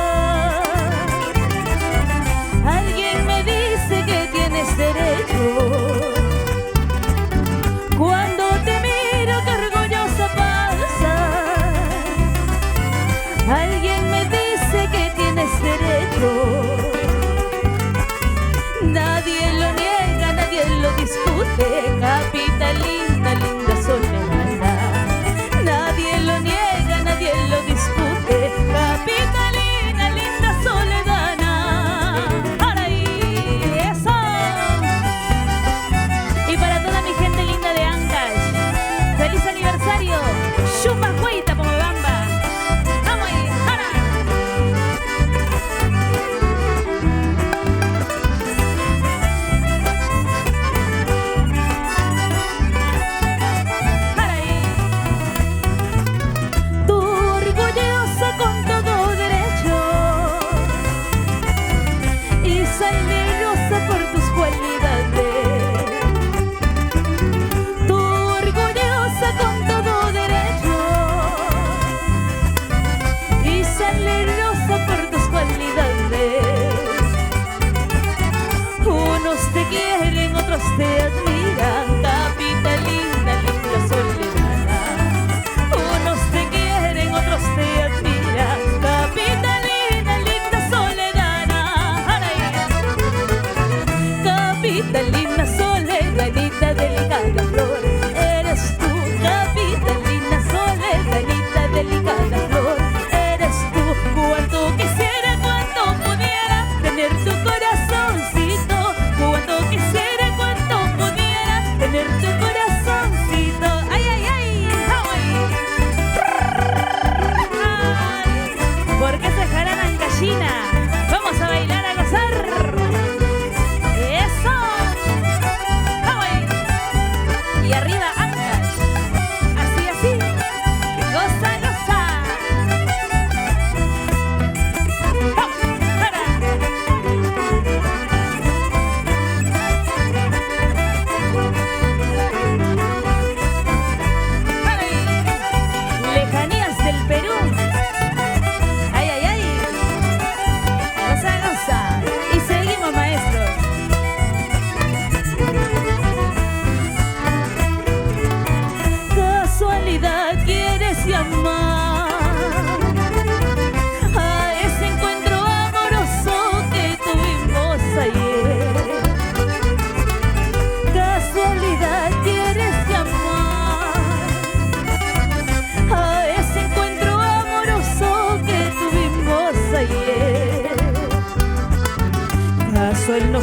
Casual no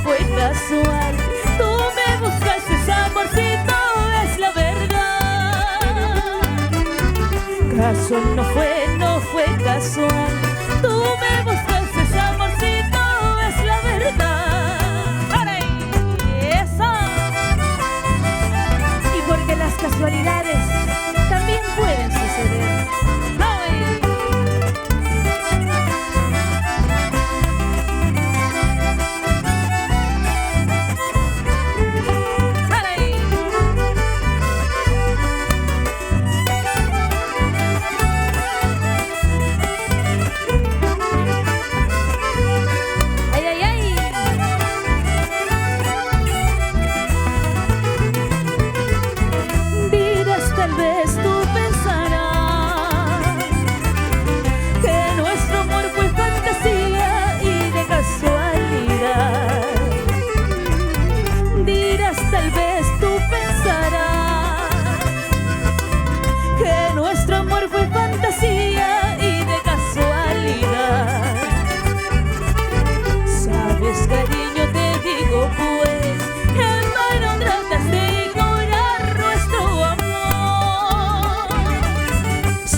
fue casual. Tú me buscaste, amorcito, es la verdad. Casual no fue casual. Tú me buscaste, amorcito, es la verdad. ¡Ahora eso! Y porque las casualidades también pueden suceder. ¡Ay!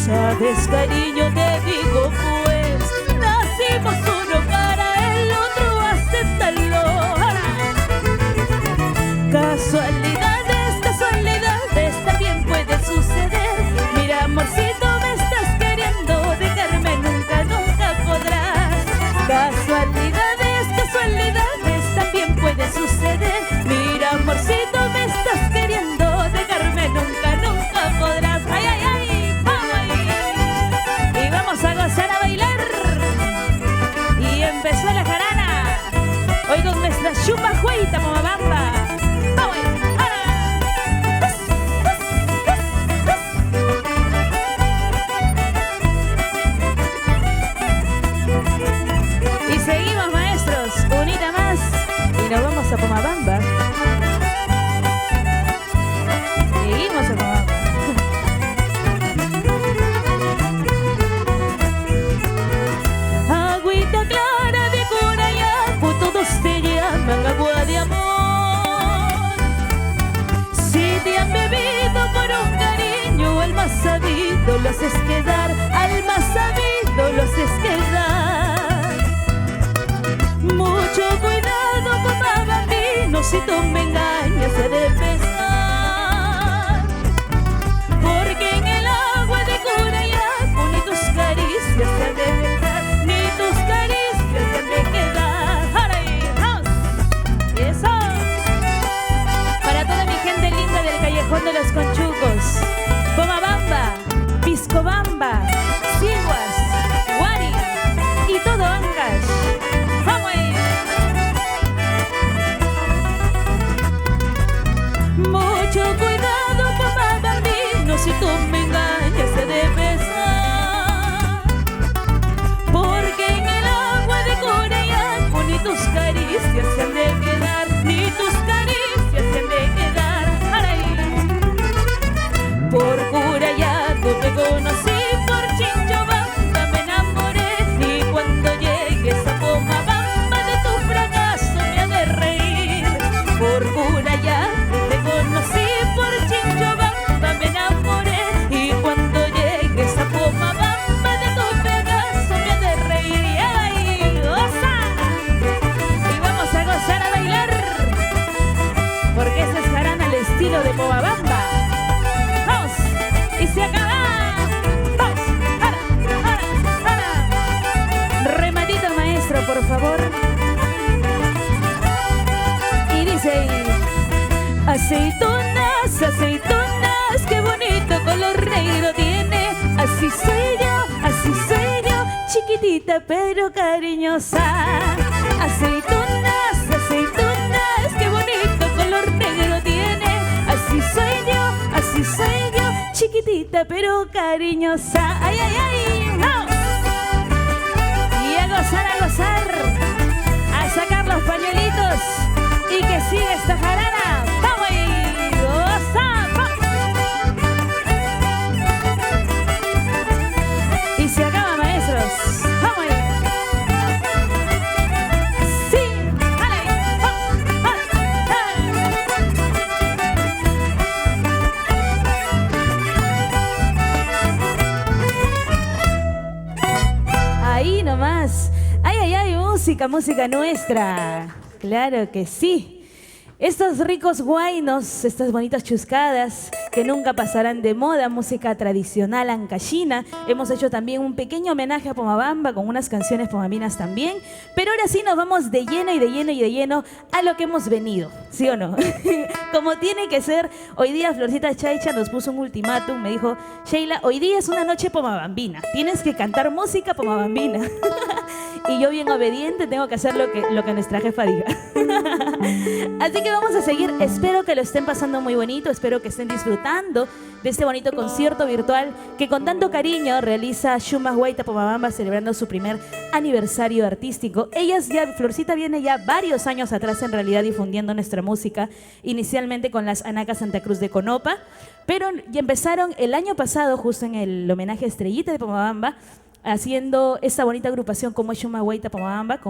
Sabes, cariño, te digo pues, nacimos uno para el otro, acéptalo. Casualidades, casualidades también pueden suceder. Mira, amorcito, me estás queriendo, dejarme nunca, nunca podrás. Casualidades, casualidades también pueden suceder. Mira, amorcito, me estás queriendo, dejarme nunca, nunca podrás. ¡Ay, ay, ay! Vamos a gozar, a bailar. Y empezó la jarana. Hoy con nuestra chumba jueita, Pomabamba. Vamos, y seguimos, maestros, unita más. Y nos vamos a Pomabamba. Seguimos a Pomabamba. Agua de amor. Si te han bebido por un cariño, al más sabido lo haces quedar, al más sabido lo haces quedar. Mucho cuidado, papá bambino, si tú me engañas he de pesar. Porque en el agua de Curayaco ni tus caricias se han de quedar, ni tus caricias se han de quedar. Eso. Para toda mi gente linda del Callejón de los Conchucos, Pomabamba, Piscobamba, Siguas, Guari y todo Ancash. ¡Vamos! Mucho cuidado, Pomabambino, si tú me engañas he de besar. Porque en el agua de Curayaco ni tus caricias se han de quedar, ni tus caricias se han de quedar. Por Curayaco te conocí, por Chinchobamba me enamoré. Y cuando llegues a Pomabamba de tu fracaso me ha de reír. Por Curayaco te conocí, por Chinchobamba me enamoré. Y cuando llegues a Pomabamba de tu fracaso me ha de reír. Y ¡ay, goza! Y vamos a gozar, a bailar, porque ese es jarana al estilo de Pomabamba. ¡Vamos! ¡Y se acaba! ¡Vamos! ¡Ara! ¡Ara! ¡Ara! Rematito, maestro, por favor. Y dice: aceitunas, aceitunas, qué bonito color negro tiene. Así soy yo, chiquitita pero cariñosa. Aceitunas, aceitunas, qué bonito color negro tiene. Así soy yo, chiquitita pero cariñosa. ¡Ay, ay, ay! ¡Vamos! Y a gozar, a sacar los pañuelitos y que siga esta jarana. ¡Vamos ahí! ¡Goza! ¡Vamos! Y se acaba, maestros. ¡Vamos ahí! ¡Sí! música nuestra. Claro que sí. Estos ricos guainos, estas bonitas chuscadas que nunca pasarán de moda, música tradicional ancashina. Hemos hecho también un pequeño homenaje a Pomabamba con unas canciones pomambinas también. Pero ahora sí nos vamos de lleno y de lleno y de lleno a lo que hemos venido, ¿sí o no? Como tiene que ser. Hoy día Florcita Chaicha nos puso un ultimátum, me dijo: Sheila, hoy día es una noche pomabambina, tienes que cantar música pomabambina. Y yo, bien obediente, tengo que hacer lo que nuestra jefa diga. Así que vamos a seguir. Espero que lo estén pasando muy bonito, espero que estén disfrutando de este bonito concierto virtual que con tanto cariño realiza Shumas Huayta Pomabamba, celebrando su primer aniversario artístico. Florcita viene ya varios años atrás en realidad difundiendo nuestra música, inicialmente con las Anacas Santa Cruz de Conopa, pero ya empezaron el año pasado, justo en el homenaje a Estrellita de Pomabamba, haciendo esta bonita agrupación como Shumas Huayta Pomabamba,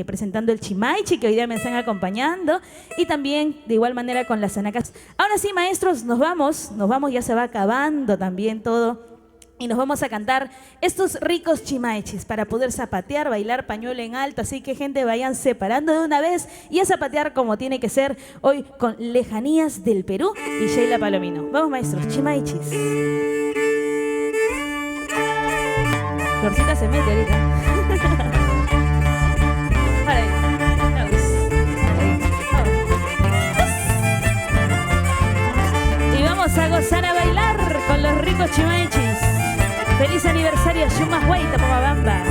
presentando el Chimaichi, que hoy día me están acompañando, y también de igual manera con las Anacas. Ahora sí, maestros, nos vamos, ya se va acabando también todo, y nos vamos a cantar estos ricos chimaichis para poder zapatear, bailar pañuelo en alto. Así que, gente, vayan separando de una vez y a zapatear como tiene que ser hoy con Lejanías del Perú y Sheila Palomino. Vamos, maestros, chimaichis. Florcita se mete ahorita. Ahora, vamos. Y vamos a gozar, a bailar con los ricos chimaichis. ¡Feliz aniversario, Shumas Huayta Pomabamba!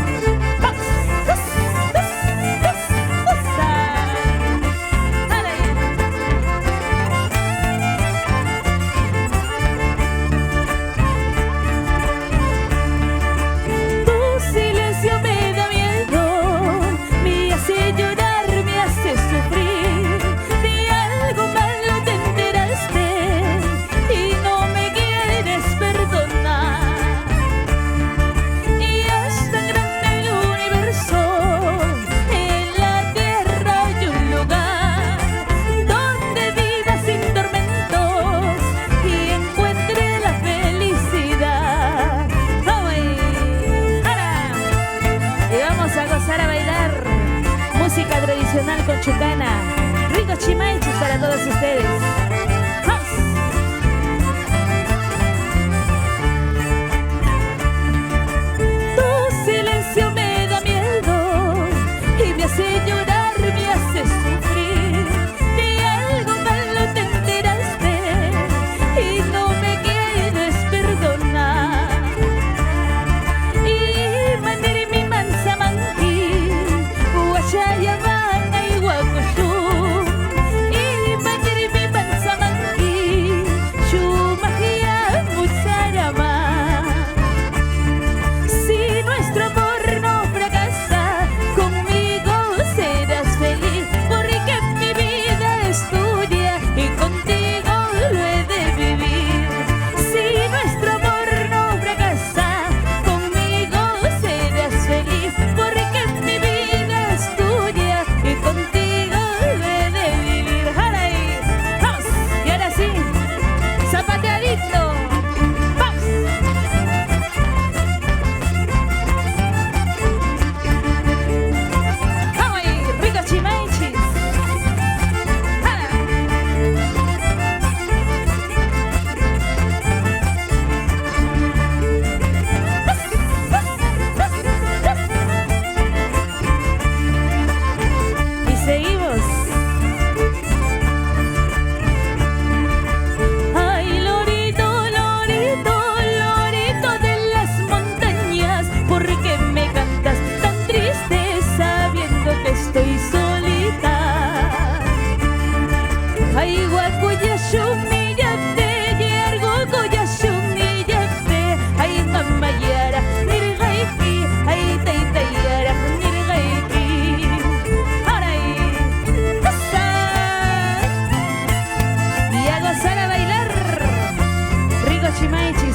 Con chucana, ricos chimaichis para todos ustedes. ¡Vamos! Tu silencio me da miedo y me hace llorar, me hace sufrir. De algo malo te enteraste y no me quieres perdonar. Y mandé mi mansa manqui, guachaya.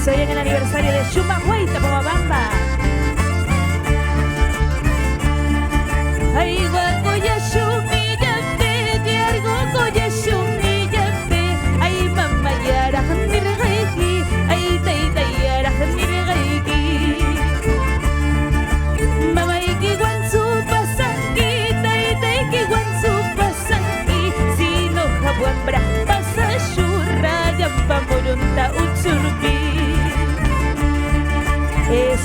Hoy en el aniversario de Shumas Huayta Pomabamba. Ay, guacoya shumillate, diargo coya shumillate. Ay, mamá yara jandir gaiki, ay taita yara jandir gaiki. Mamá iki guansu pasangi,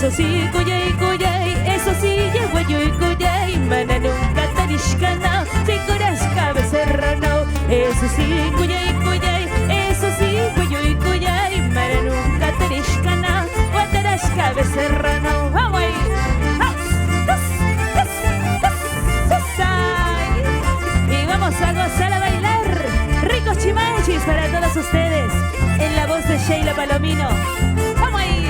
Eso sí, kuyay, kuyay, eso sí, yaguayuy, kuyay, mananunga tarishkana, chikuras becerrano. Eso sí, kuyay, kuyay, eso sí, kuyuy, kuyay, mananunga tarishkana, guatarashka becerrano. Vamos ahí. Y vamos a gozar, a bailar ricos chimachis para todos ustedes en la voz de Sheila Palomino. ¡Vamos ahí!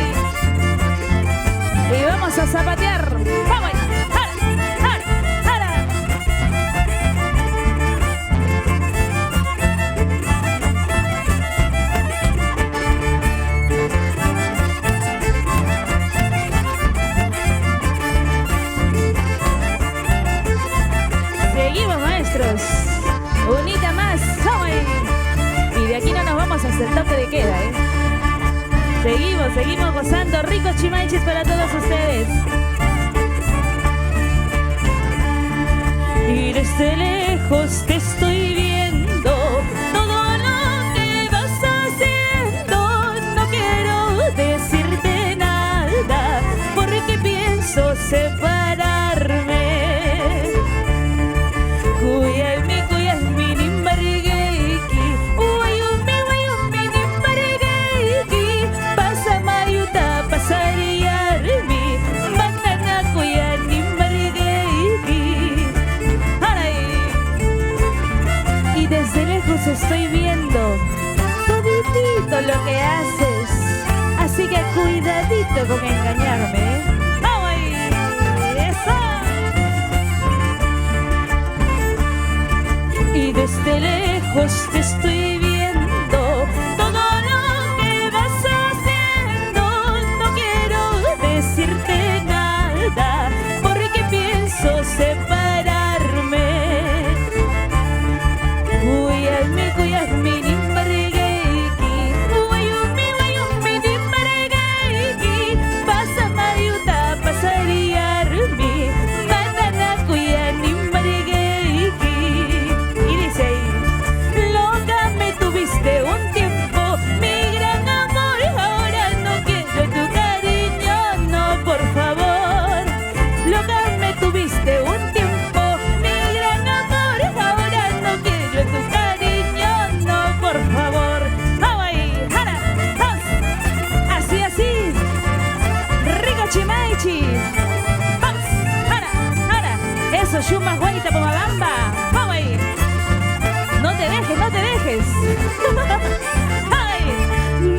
Y vamos a zapatear. ¡Vamos ahí! ¡Jara! ¡Jara! Seguimos, maestros. Unita más. ¡Vamos ahí! Y de aquí no nos vamos hasta el toque de queda, ¿eh? Seguimos gozando ricos chimaiches para todos ustedes. Y desde lejos te estoy viendo, todo lo que vas haciendo. No quiero decirte nada, porque pienso separarme. Kuyalmi nimbarigeki, Wayumi nimbarigeki, pasamayuta pasariyarmi, banana kuyalmi nimbarigeki. Y desde lejos estoy viendo toditito lo que haces, así que cuidadito con engañarme, ¿eh? ¡Vamos ahí! ¡Eso! Y desde lejos te estoy viendo, todo lo que vas haciendo. No quiero decirte nada, porque pienso separarme. Kuyalmi nimbarigeki, Wayumi nimbarigeki, pasamayuta pasariyarmi, banana kuyalmi nimbarigeki. Y dice ahí, loca me tuviste un tiempo, mi gran amor, ahora no quiero tu cariño, no, por favor. Loca me tuviste un tiempo, mi gran amor, ahora no quiero tu cariño, no, por favor. Vamos ahí, jara, vamos. Así, así, rico chimaichi. Vamos, jara, jara. Eso, Shuma Guaita Pomabamba. Vamos ahí. No te dejes, no te dejes. Ay,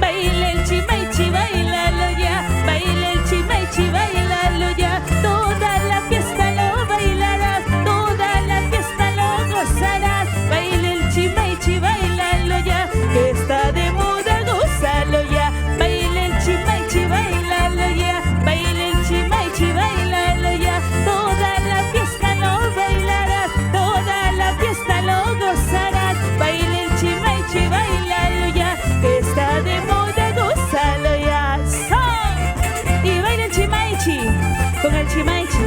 baila el chimaichi, bailalo ya. Baila el chimaichi, bailalo ya. Toda la fiesta lo bailarás, toda la fiesta lo gozarás. Baila el chimaichi, bailalo ya, que está de moda, gózalo ya. Baila el chimaichi, bailalo ya. Baila el chimaichi, bailalo ya. Toda la fiesta lo bailarás, toda la fiesta lo gozarás. Baila el chimaichi, bailalo ya, que está de moda, gózalo ya. ¡So! Y baila el chimaichi, con el chimaichi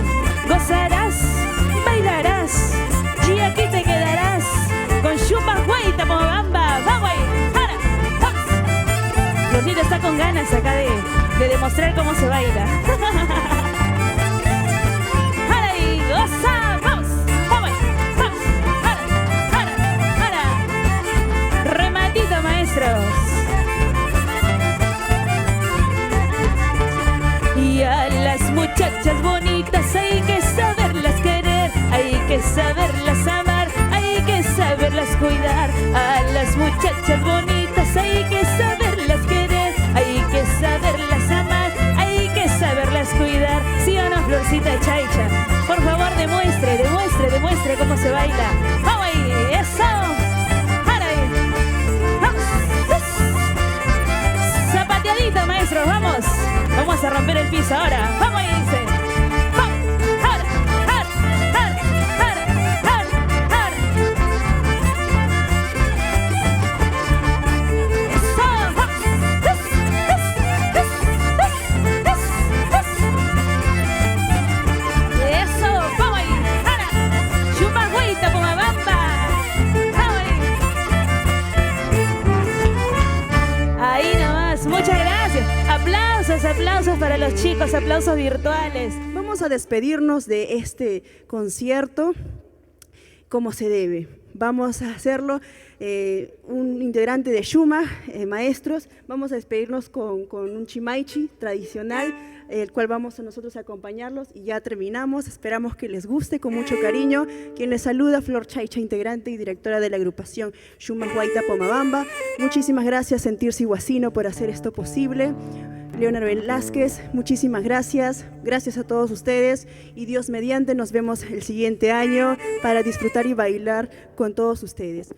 gozarás, bailarás, y aquí te quedarás con Shuma Guaita Pomabamba. ¡Vamos ahí! ¡Jara! ¡Vamos! Rosita está con ganas acá de demostrar cómo se baila. ¡Jara ahí! ¡Goza! ¡Vamos! ¡Vamos ahí! ¡Vamos! ¡Jara! ¡Jara! ¡Jara! Rematito, maestros. Y a las muchachas bonitas hay que saberlas querer, hay que saberlas amar, hay que saberlas cuidar. A las muchachas bonitas hay que saberlas querer, hay que saberlas amar, hay que saberlas cuidar. ¿Sí o no, Florcita Chaicha? Por favor, demuestre cómo se baila. ¡Vamos ahí! ¡Eso! ¡Jara ahí! ¡Vamos! ¡Zapateadito, maestros! ¡Vamos! Vamos a romper el piso ahora. ¡Vamos ahí! Dice. ¡Vamos! ¡Jara! ¡Jara! ¡Jara! ¡Jara! ¡Jara! ¡Jara! ¡Eso! ¡Vamos! ¡Eso! ¡Vamos ahí! ¡Jara! ¡Shuma Guaita Pomabamba! ¡Vamos ahí! Ahí nomás. Muchas gracias. Aplausos a Aplausos para los chicos, aplausos virtuales. Vamos a despedirnos de este concierto como se debe. Vamos a hacerlo, un integrante de Shuma, maestros, vamos a despedirnos con un chimaichi tradicional, el cual vamos a nosotros a acompañarlos y ya terminamos. Esperamos que les guste con mucho cariño. Quien les saluda, Flor Chaicha, integrante y directora de la agrupación Shuma Huayta Pomabamba. Muchísimas gracias, Sentirse Iguacino, por hacer esto posible. Leonardo Velázquez, muchísimas gracias. Gracias a todos ustedes y Dios mediante nos vemos el siguiente año para disfrutar y bailar con todos ustedes.